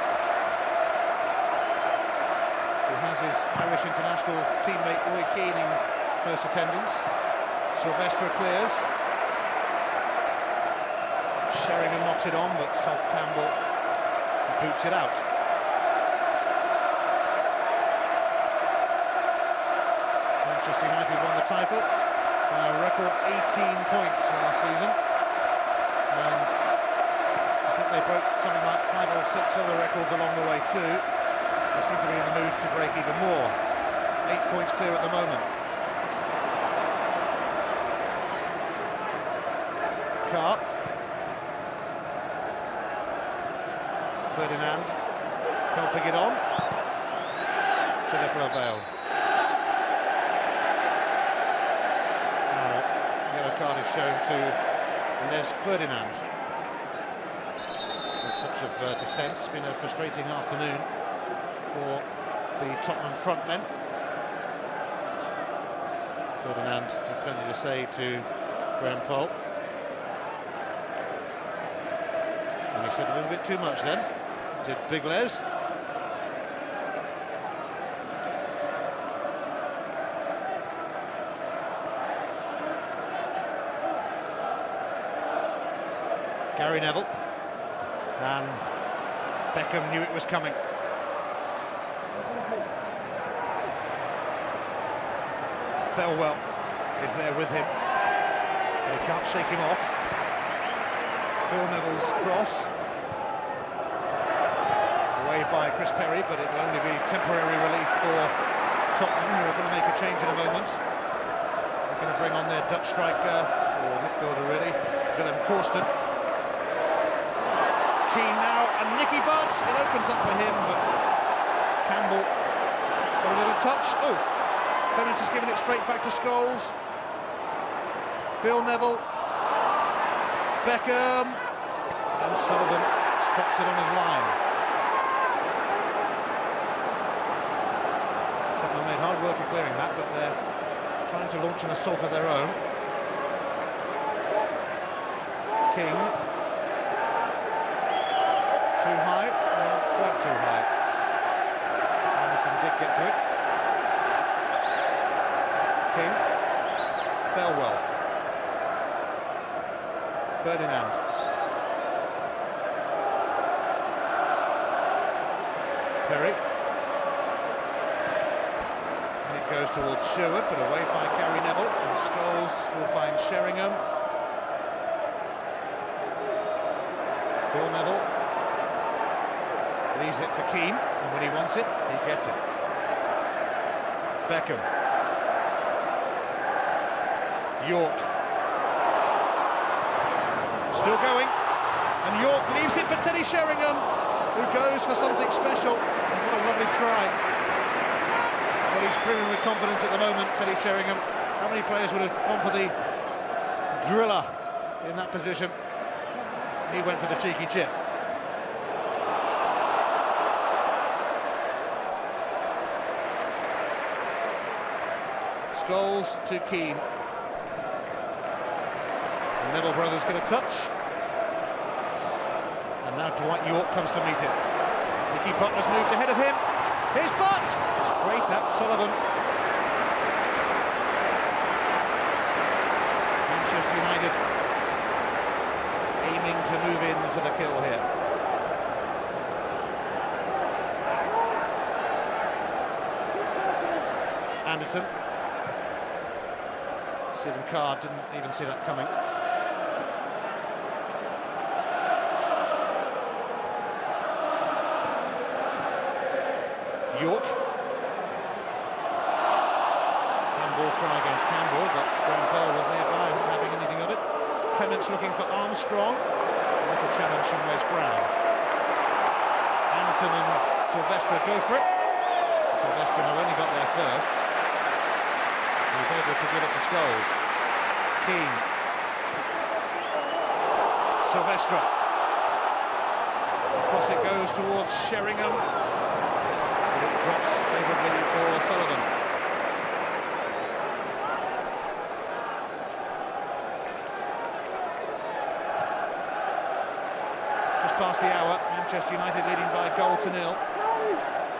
who has his Irish international teammate Roy Keane in close attendance. Silvestre clears. Sheringham knocks it on, but Sol Campbell boots it out. Manchester United won the title by a record 18 points last season, and I think they broke something like 5 or 6 other records along the way too. They seem to be in the mood to break even more. 8 points clear at the moment. Carr. Ferdinand helping it on to little avail. Now, yellow card is shown to Les Ferdinand. A touch of dissent. It's been a frustrating afternoon for the Tottenham frontmen. Ferdinand had plenty to say to Graham Poll. And he said a little bit too much then. Did Big Les. Gary Neville. And Beckham knew it was coming. Thelwell is there with him. But he can't shake him off. Phil Neville's cross. Away by Chris Perry, but it will only be temporary relief for Tottenham, who are going to make a change in a moment. They're going to bring on their Dutch striker, or midfielder really, Willem Korsten. Keane now, and Nicky Butt, it opens up for him, but Campbell got a little touch. Oh, Clements has given it straight back to Scholes. Phil Neville, Beckham, and Sullivan stops it on his line. Tottenham made hard work of clearing that, but they're trying to launch an assault of their own. King. Too high? Not quite too high. Anderson did get to it. King. Thelwell. Ferdinand. Perry. And it goes towards Sherwood, but away by Gary Neville. And Scholes will find Sheringham. Phil Neville leaves it for Keane, and when he wants it, he gets it. Beckham. York. Still going, and York leaves it for Teddy Sheringham, who goes for something special. What a lovely try. Well, he's brimming with confidence at the moment, Teddy Sheringham. How many players would have gone for the driller in that position? He went for the cheeky chip. Scholes to Keane. The Neville brothers get a touch. And now Dwight York comes to meet it. Nicky Butt has moved ahead of him. Here's Butt! Straight at Sullivan. Manchester United aiming to move in for the kill here. Anderson. Stephen Carr didn't even see that coming. York. Handball cry against Campbell, but Graham Poll was nearby, not having anything of it. Clements looking for Armstrong. That's a challenge from Wes Brown. Anderson and Silvestre go for it. Silvestre only got there first. He was able to give it to Scholes. Keane. Silvestre. Across it goes towards Sheringham. But it drops favourably for Sullivan. Just past the hour, Manchester United leading by 1-0.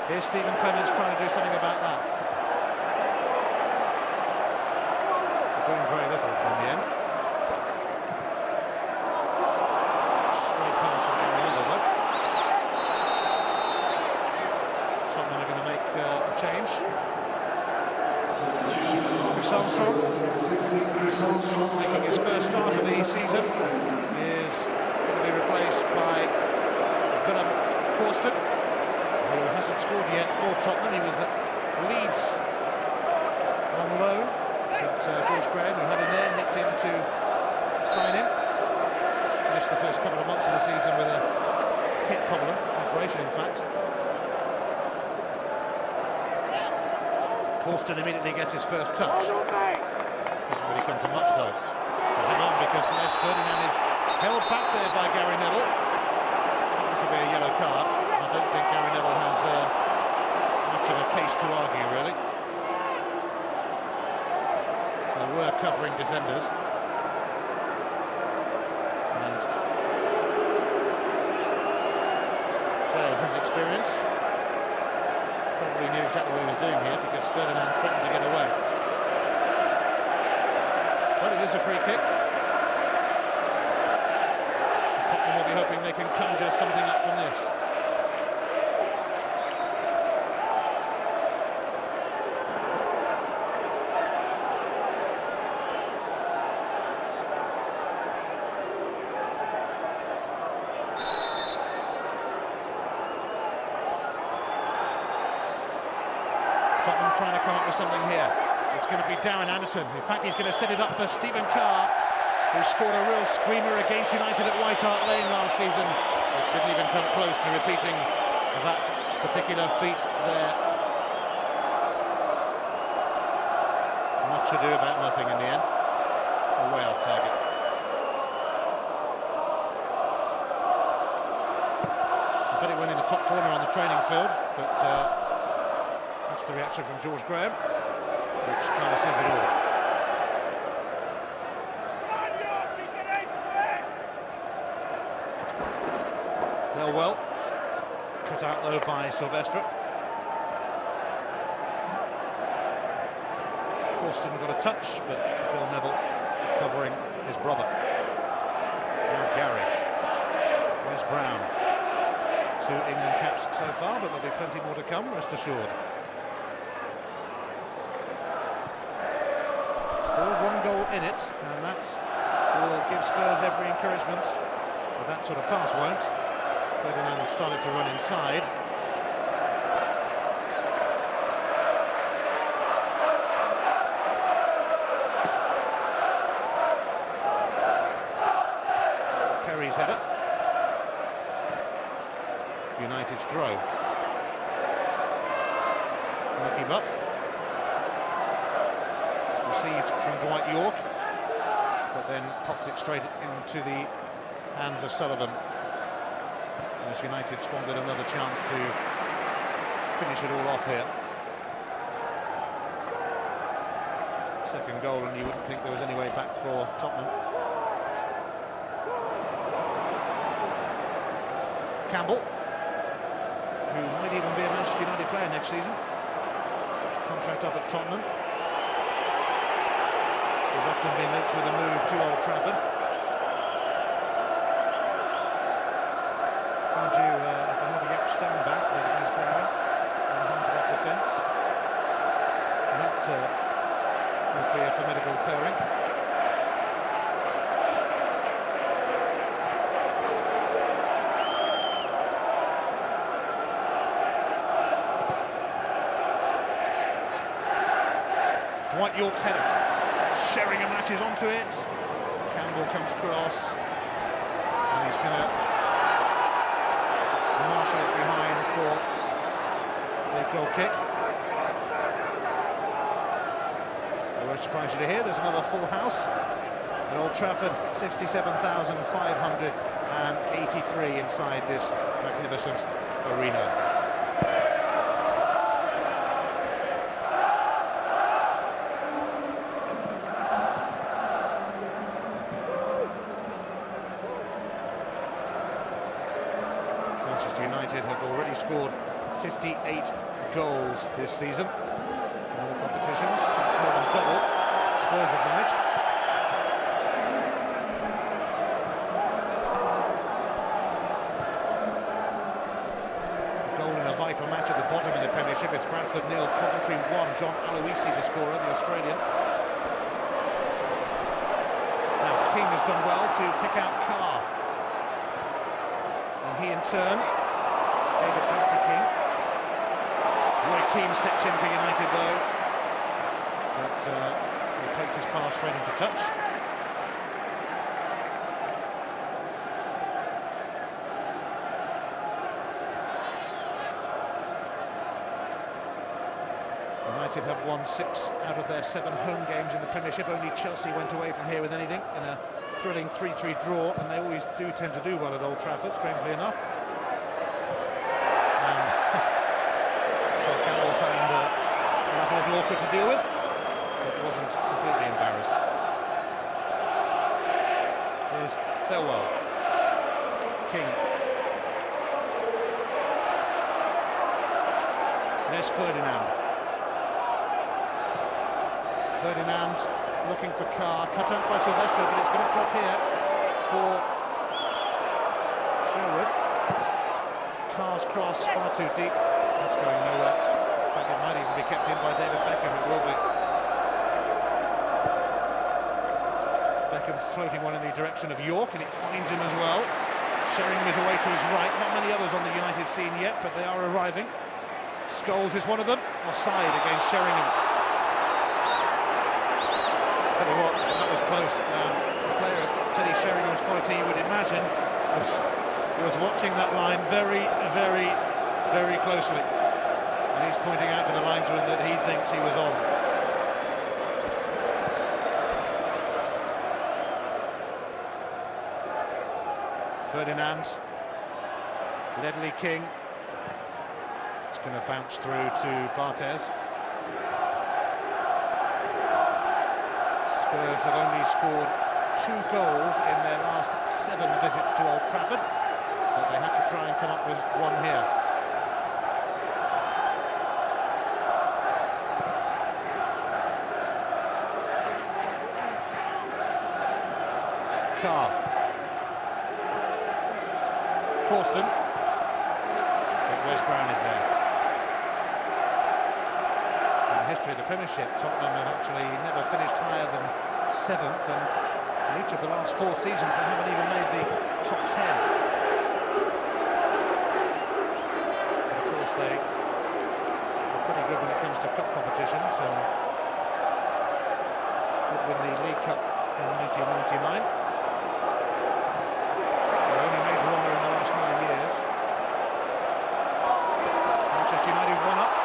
Here's Stephen Clements trying to do something about that. doing very little in the end. Straight pass from Gary Neville, though. Tottenham are going to make a change. Chris Armstrong, making his first start of the season, is going to be replaced by Willem Korsted, who hasn't scored yet for Tottenham. He was at Leeds on loan, but George Graham, who had him there, nicked him to sign him. Finished the first couple of months of the season with a hip problem, operation in fact. Korsted immediately gets his first touch. Doesn't really come to much though. But hang on, because Les Ferdinand is held back there by Gary Neville. This will be a yellow card. I don't think Gary Neville has much of a case to argue, really. There were covering defenders. And showing his experience. Probably knew exactly what he was doing here because Ferdinand threatened to get away. But it is a free kick. Tottenham will be hoping they can conjure something up from this. Tottenham trying to come up with something here. It's going to be Darren Anderton. In fact, he's going to set it up for Stephen Carr, who scored a real screamer against United at White Hart Lane last season. It didn't even come close to repeating that particular feat there. Much ado about nothing in the end. Way off target. I bet it went in the top corner on the training field, but that's the reaction from George Graham, which kind of says it all. Well, cut out though by Silvestre. Korsted got a touch, but Phil Neville covering his brother. Now Gary. Wes Brown. 2 England caps so far, but there'll be plenty more to come, rest assured. Still 1 goal in it, and that will give Spurs every encouragement, but that sort of pass won't. Ferdinand started to run inside. Kerry's header. United's throw. Nicky Butt. Received from Dwight York, but then popped it straight into the hands of Sullivan. As United squandered another chance to finish it all off here. Second goal, and you wouldn't think there was any way back for Tottenham. Campbell, who might even be a Manchester United player next season. Contract up at Tottenham. He's often been linked with a move to Old Trafford. Mind you, if they have a Yap stand back with Wes Brown and onto that defence, that would be a formidable pairing. Dwight York's header. Sheringham latches onto it. Campbell comes across, and he's going to marshal it behind for the goal kick. I won't surprise you to hear there's another full house at Old Trafford. 67,583 inside this magnificent arena. Manchester United have already scored 58 goals this season in all competitions. That's more than double Spurs have managed. Goal in a vital match at the bottom in the Premiership. It's Bradford 0, Coventry 1. John Aloisi, the scorer, the Australian. Now King has done well to pick out Carr. And he in turn gave it back to King. Roy Keane steps in for United though. But he poked his pass straight into touch. United have won 6 out of their 7 home games in the Premiership. Only Chelsea went away from here with anything in a thrilling 3-3 draw, and they always do tend to do well at Old Trafford, strangely enough. And Sol Campbell found that a little awkward to deal with, but wasn't completely embarrassed. Here's Thelwell. King. There's Ferdinand. Ferdinand looking for Carr, cut out by Silvestre, but it's going to drop here for Sherwood. Carr's cross far too deep, that's going nowhere. In fact, it might even be kept in by David Beckham, it will be. Beckham floating one in the direction of York, and it finds him as well. Sheringham is away to his right, not many others on the United scene yet, but they are arriving. Scholes is one of them, offside against Sheringham. Tell you what, that was close. A player of Teddy Sheringham's quality, you would imagine, was watching that line very, very, very closely. And he's pointing out to the linesman that he thinks he was on. Ferdinand, Ledley King. It's going to bounce through to Barthez. Spurs have only scored 2 goals in their last 7 visits to Old Trafford, but they have to try and come up with one here. Carr. Corsten. But Wes Brown is there. History of the Premiership, Tottenham have actually never finished higher than 7th, and in each of the last 4 seasons they haven't even made the top 10. But of course they are pretty good when it comes to cup competitions, and did win the League Cup in 1999. Their only major honour in the last 9 years. Manchester United won up.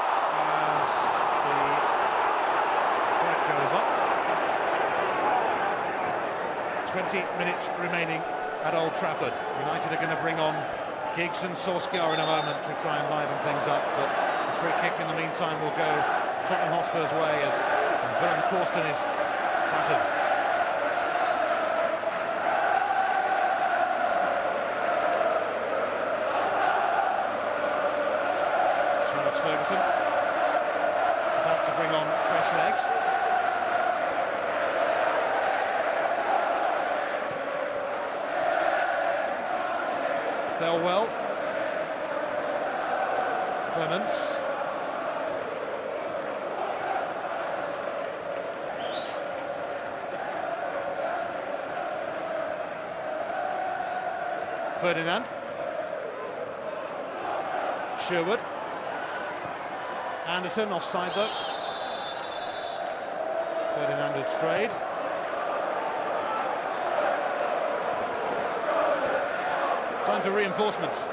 20 minutes remaining at Old Trafford. United are going to bring on Giggs and Solskjaer in a moment to try and liven things up, but the free kick in the meantime will go Tottenham Hotspur's way as Vern Corsten is battered. Charles Ferguson about to bring on fresh legs. Thelwell, Clements, Ferdinand, Sherwood, Anderson offside though. Ferdinand had strayed. Time for reinforcements.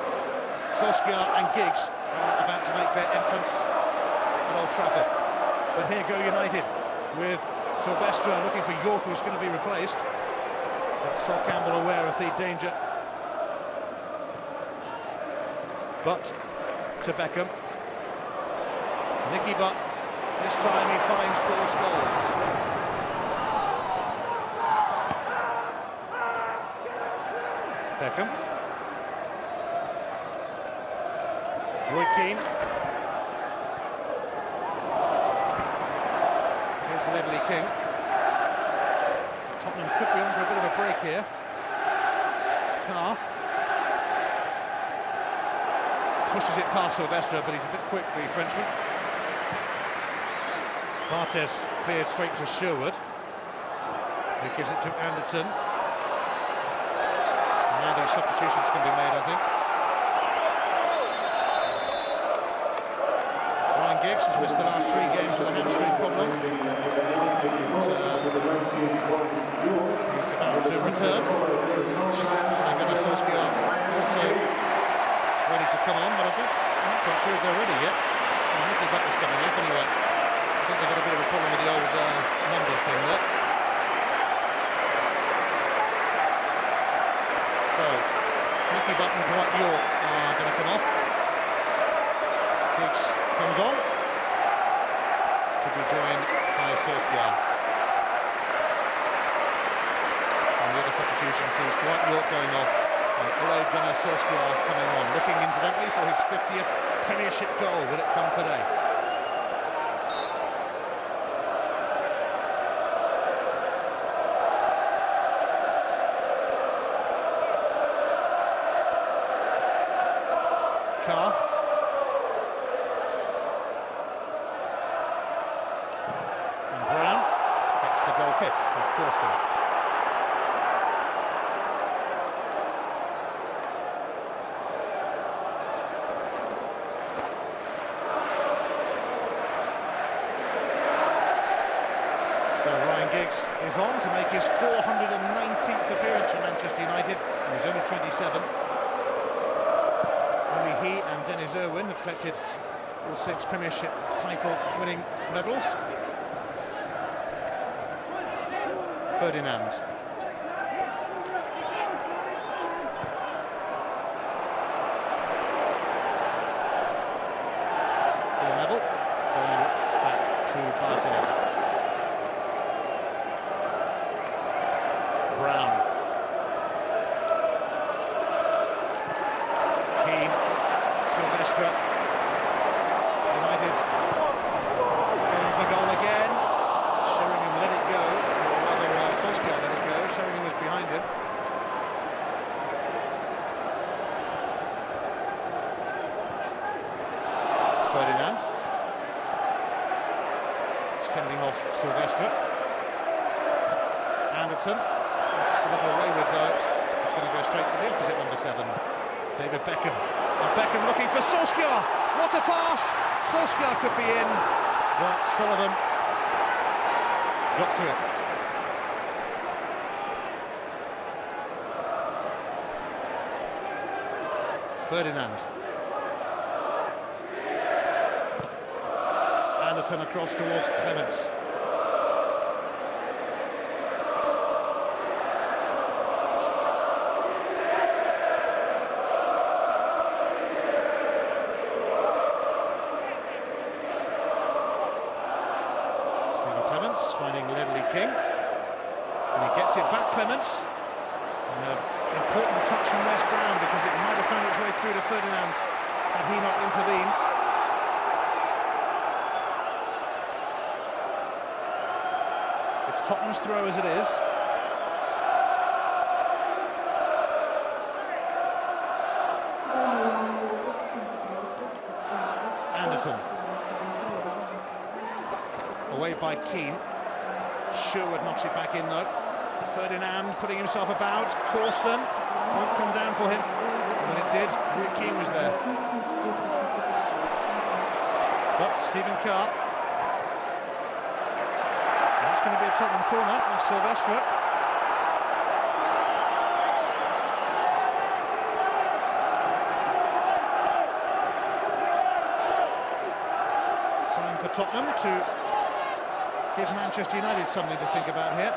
Solskjaer and Giggs are about to make their entrance at Old Trafford. But here go United with Silvestre looking for York, who's going to be replaced. But Sol Campbell aware of the danger. Butt to Beckham. Nicky Butt. This time he finds Paul Scholes. Beckham. Roy Keane. Here's Ledley King. Tottenham could be on for a bit of a break here. Carr. 20 pushes it past Silvestre, but he's a bit quick, the Frenchman. Barthez cleared straight to Sherwood. He gives it to Anderton. Now these substitutions can be made, I think. Ryan Giggs has missed the last 3 games with a hamstring problem. He's about to return. And Solskjaer also ready to come on, but I'm not quite sure if they're ready yet. Nicky Butler's coming up anyway. I think they've got a bit of a problem with the old numbers thing there. So, Nicky Butler to Dwight York are going to come off. Giggs comes on to be joined by Solskjaer. And the other substitution sees Dwight York going off and Ole Gunnar Solskjaer coming on, looking incidentally for his 50th Premiership goal. Will it come today? Carr. And Brown gets the goal kick of Corsten. So Ryan Giggs is on to make his 419th appearance for Manchester United, and he's only 27. Only he and Dennis Irwin have collected all 6 Premiership title-winning medals. Ferdinand. Neville going back to Barthez. Brown. Keane. Silvestre. United going for goal again. Sheringham let it go. Or rather, Solskjaer let it go. Sheringham was behind him. Ferdinand. Fending off Silvestre. Anderton. It's a little wayward though. It's going to go straight to the opposite number 7. David Beckham. And Beckham looking for Solskjaer. What a pass! Solskjaer could be in, but Sullivan got to it. Ferdinand. Anderton across towards Clements. Finding Ledley King, and he gets it back, Clements. And an important touch from West Brown, because it might have found its way through to Ferdinand had he not intervened. It's Tottenham's throw as it is. Anderson. Away by Keane. Sherwood knocks it back in though. Ferdinand putting himself about. Corsten won't come down for him. When it did, Roy Keane was there. But Stephen Carr. That's going to be a Tottenham corner of Silvestre. Time for Tottenham to give Manchester United something to think about here.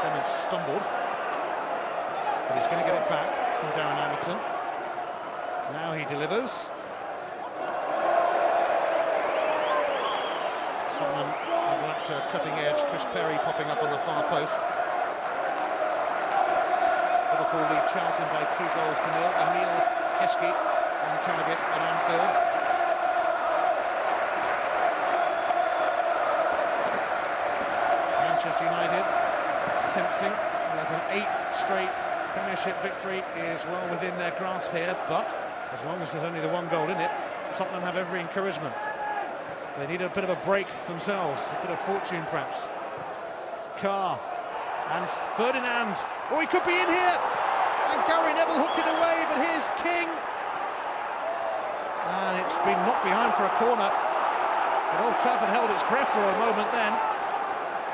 Clements stumbled, but he's going to get it back from Darren Anderton. Now he delivers. Tottenham have that cutting edge. Chris Perry popping up on the far post. Liverpool lead Charlton by 2 goals to 0. Emile Heskey on target at Anfield. Manchester United sensing that an 8th straight Premiership victory is well within their grasp here, but as long as there's only the 1 goal in it, Tottenham have every encouragement. They need a bit of a break themselves, a bit of fortune perhaps. Carr and Ferdinand. Oh, he could be in here! And Gary Neville hooked it away, but here's King. And it's been knocked behind for a corner. But Old Trafford held its breath for a moment then,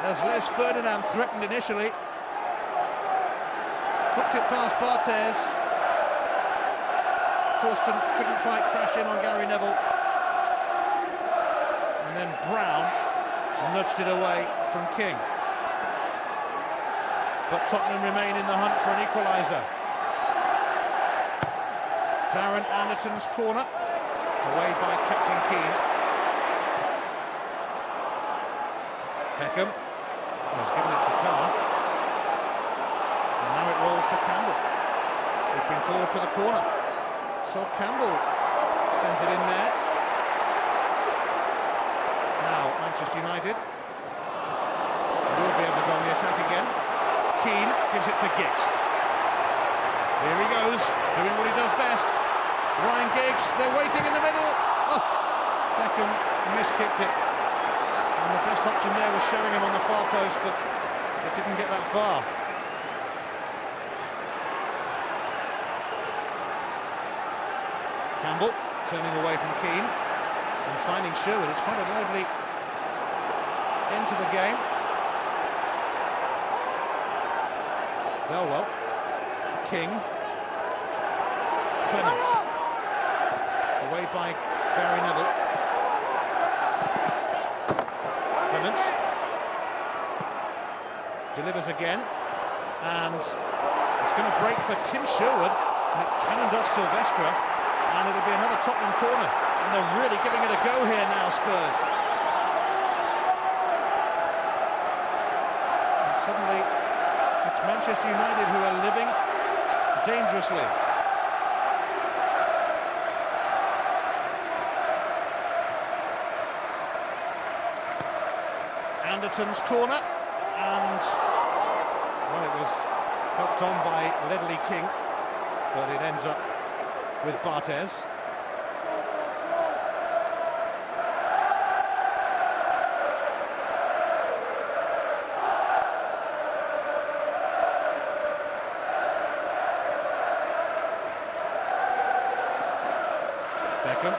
as Les Ferdinand threatened initially. Hooked it past Barthez. Corsten couldn't quite crash in on Gary Neville. And then Brown nudged it away from King. But Tottenham remain in the hunt for an equaliser. Darren Anderton's corner, away by Captain Keane. Beckham has given it to Carr. And now it rolls to Campbell. He's been called for the corner. So Campbell sends it in there. Now Manchester United will be able to go on the attack again. Keane gives it to Giggs. Here he goes, doing what he does best. Ryan Giggs, they're waiting in the middle. Oh, Beckham miskicked it. And the best option there was Sheringham on the far post, but it didn't get that far. Campbell turning away from Keane and finding Sherwood. It's quite a lively end to the game. Well, King, Clements, away by Gary Neville. Clements delivers again, and it's going to break for Tim Sherwood, and it cannoned off Silvestre, and it'll be another Tottenham corner, and they're really giving it a go here now, Spurs. And suddenly it's Manchester United who are living dangerously. Anderton's corner, and well, it was helped on by Ledley King, but it ends up with Barthez. Beckham.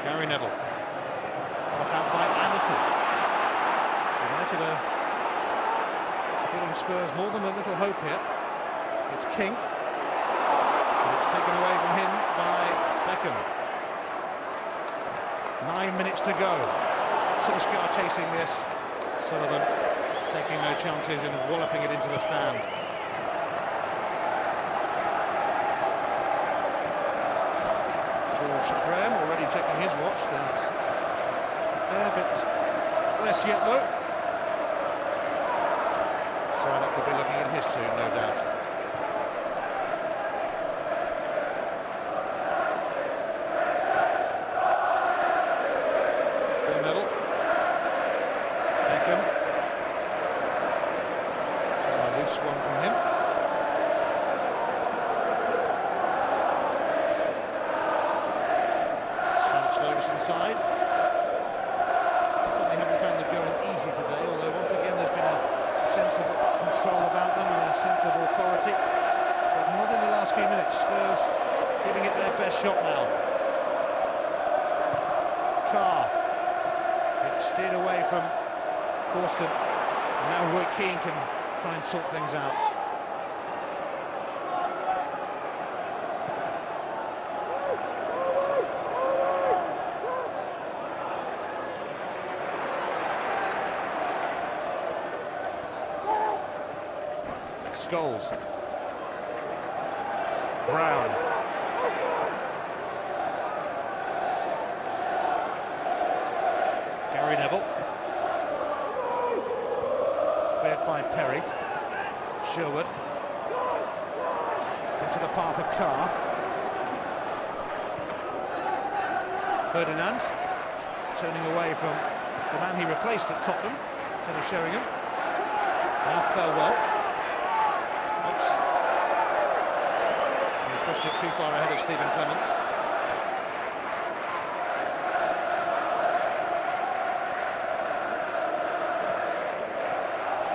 Gary Neville. Got out by Anderton. United are giving Spurs more than a little hope here. It's King. And it's taken away from him by Beckham. 9 minutes to go. Solskjaer chasing this. Sullivan taking no chances and walloping it into the stand. Graham already checking his watch. There's a fair bit left yet though. Sarnak could be looking at his soon, no doubt. Full medal. Beckham. A loose one from him. Inside. Certainly haven't found them going easy today, although once again there's been a sense of control about them and a sense of authority, but not in the last few minutes. Spurs giving it their best shot now. Carr. It steered away from Corsten, and now Roy Keane can try and sort things out. Scholes. Brown. Gary Neville. Cleared by Perry. Sherwood. Into the path of Carr. Ferdinand. turning away from the man he replaced at Tottenham, Teddy Sheringham. Now Farewell. Oops. He pushed it too far ahead of Stephen Clements.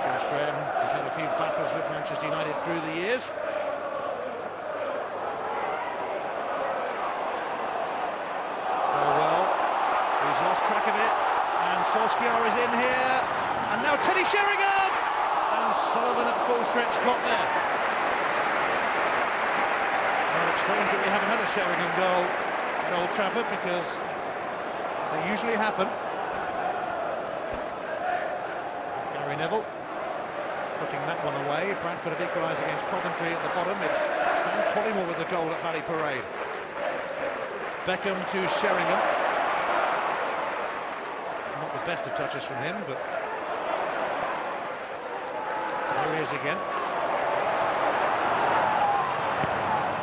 George Graham has had a few battles with Manchester United through the years. He's lost track of it, and Solskjaer is in here, and now Teddy Sheringham, and Sullivan at full stretch got there. Well, it's strange that we haven't had a Sheringham goal at Old Trafford, because they usually happen. Gary Neville putting that one away. Bradford have equalised against Coventry at the bottom. It's Stan Collymore with the goal at Valley Parade. Beckham to Sheringham. Not the best of touches from him, but here he is again.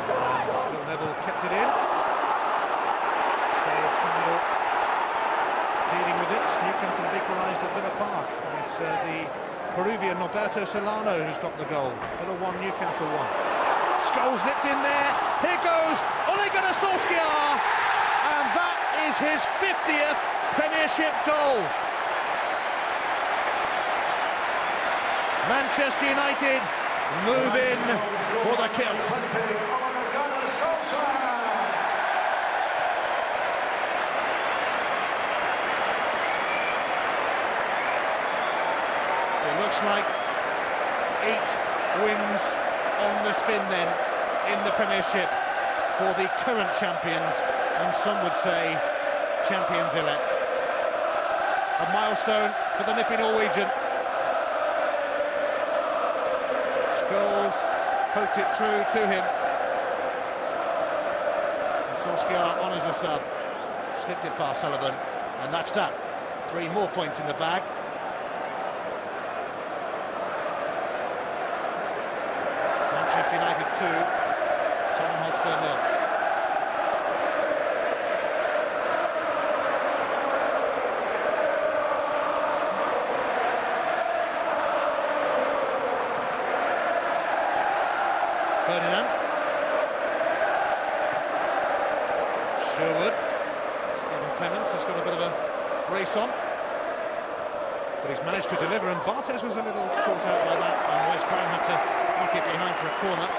Phil Neville kept it in. Save Campbell dealing with it. Newcastle have equalised at Villa Park. It's the Peruvian Norberto Solano who's got the goal. Villa 1, Newcastle 1. Scholes nipped in there. Here goes Ole Gunnar Solskjaer, and that is his 50th Premiership goal. Manchester United move in for the kill. It looks like 8 wins on the spin then in the Premiership for the current champions, and some would say champions elect. A milestone for the nippy Norwegian. Scholes poked it through to him. And Solskjaer on as a sub. Slipped it past Sullivan, and that's that. 3 more points in the bag. Manchester United 2, Tottenham Hotspur 0. Ferdinand. Sherwood. Stephen Clements has got a bit of a race on, but he's managed to deliver, and Bartes was a little caught out by that, and Wes Brown had to knock it behind for a corner.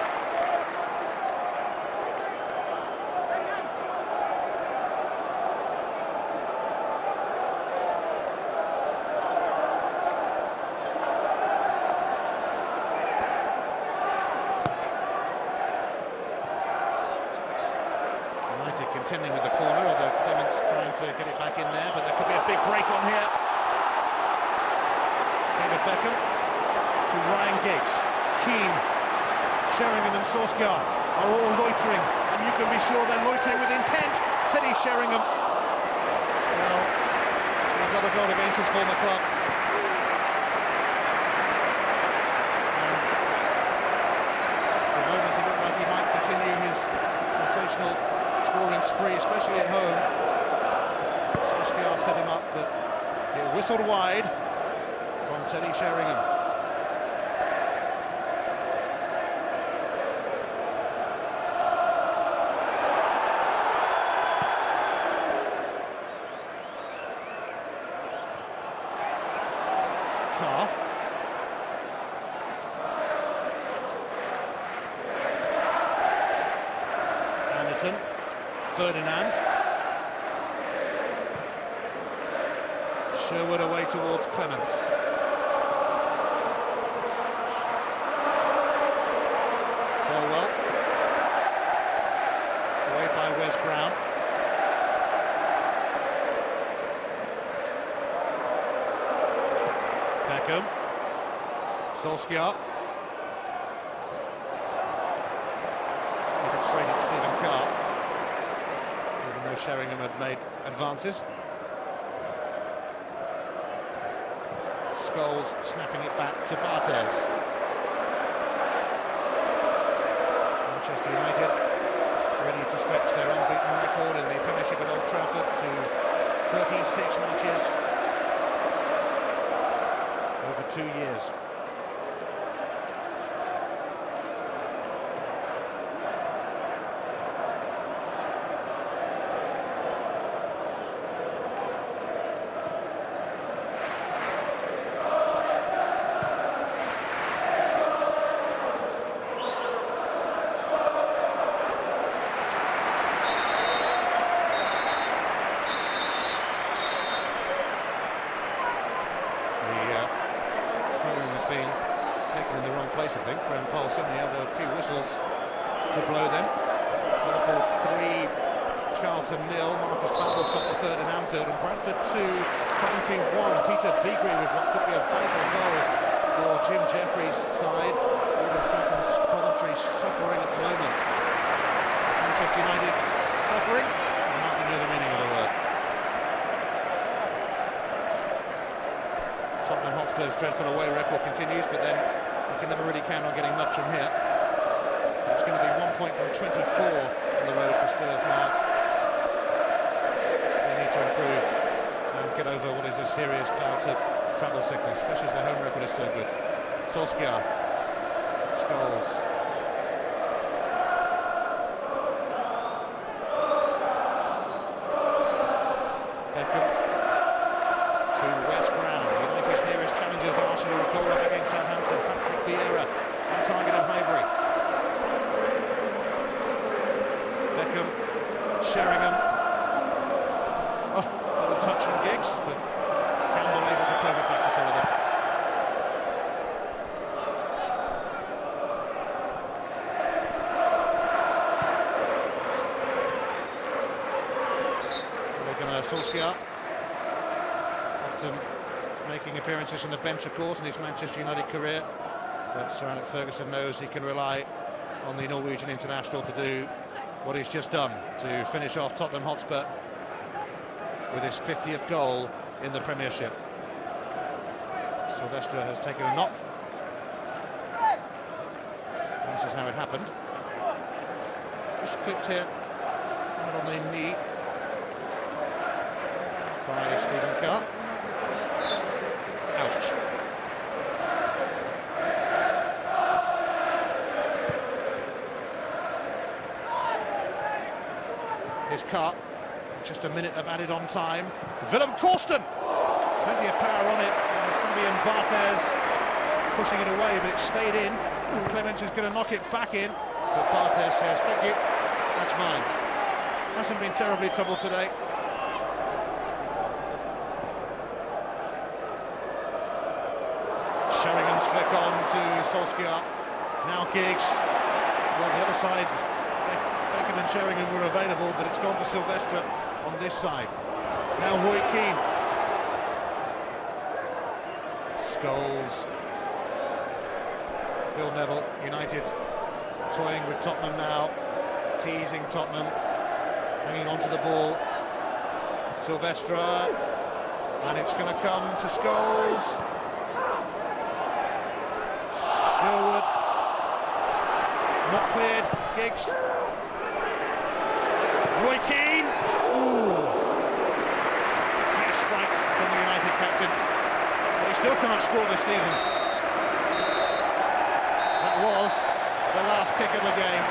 Contending with the corner, although Clements trying to get it back in there, but there could be a big break on here. David Beckham to Ryan Giggs. Keane, Sheringham and Solskjaer are all loitering, and you can be sure they're loitering with intent. Teddy Sheringham, well, he's got a goal against his former club. And for the moment it looked like he might continue his sensational scoring spree, especially at home. Solskjaer set him up, but it whistled wide from Teddy Sheringham. Carr. Anderson. Ferdinand. Sherwood away towards Clements. Colwell. Away by Wes Brown. Beckham. Solskjaer. He's it straight up Stephen Carr. Though Sheringham had made advances. Scholes snapping it back to Bartes. Manchester United ready to stretch their unbeaten record in the Premiership at Old Trafford to 36 matches over 2 years. Taken in the wrong place, I think. Bren Paulson, he had a few whistles to blow them. Liverpool 3, Charlton 0. Marcus Bamble got the third in Anfield, and Bradford 2, Coventry 1. Peter Beagrie with what could be a vital goal for Jim Jeffries' side. Coventry suffering at the moment. Manchester United suffering, and not to know the meaning of the word. Tottenham Hotspur's dreadful away record continues, but then you can never really count on getting much from here. It's going to be 1 point from 24 on the road for Spurs now. They need to improve and get over what is a serious bout of travel sickness, especially as their home record is so good. Solskjaer, Scholes. Beckham to West Brom. United's nearest challengers, Arsenal, will goal up against Southampton. Patrick Vieira on target of Highbury. Beckham, Sheringham. Oh, little touch from Giggs, but Campbell able to play it back to Sullivan. Solskjaer, often making appearances from the bench, of course, in his Manchester United career, but Sir Alex Ferguson knows he can rely on the Norwegian international to do what he's just done, to finish off Tottenham Hotspur with his 50th goal in the Premiership. Sylvester has taken a knock. This is how it happened. Just clipped here, right on the knee by Stephen Carr. Ouch. Here's Carr. Just a minute of added on time. Willem Korsten! Plenty of power on it. Fabian Barthez pushing it away, but it stayed in. And Clements is going to knock it back in. But Barthez says, thank you, that's mine. Hasn't been terribly troubled today. Sheringham's flick on to Solskjaer. Now Giggs. Well, the other side, Beckham and Sheringham were available, but it's gone to Sylvester on this side. Now Roy Keane. Scholes. Phil Neville, United toying with Tottenham now, teasing Tottenham, hanging on to the ball. Sylvestre, and it's going to come to Scholes. Sherwood, not cleared. Giggs. Roy Keane. Ooh. Nice strike from the United captain. But he still cannot score this season. That was the last kick of the game.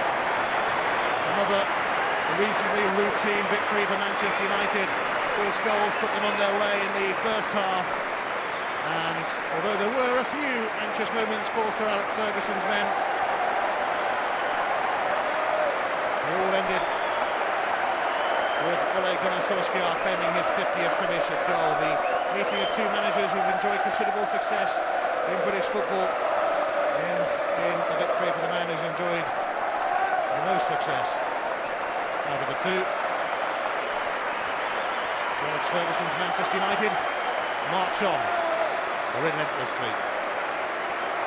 Another reasonably routine victory for Manchester United. All Scholes put them on their way in the first half. And although there were a few anxious moments for Sir Alex Ferguson's men, they all ended with Ole Gunnar Solskjaer claiming his 50th Premiership goal. The meeting of two managers who've enjoyed considerable success in British football ends in a victory for the man who's enjoyed the most success out of the two. Sir Alex Ferguson's Manchester United march on relentlessly.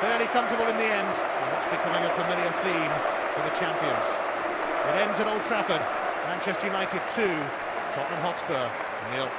Fairly comfortable in the end, and that's becoming a familiar theme for the champions. It ends at Old Trafford. Manchester United 2, Tottenham Hotspur 0.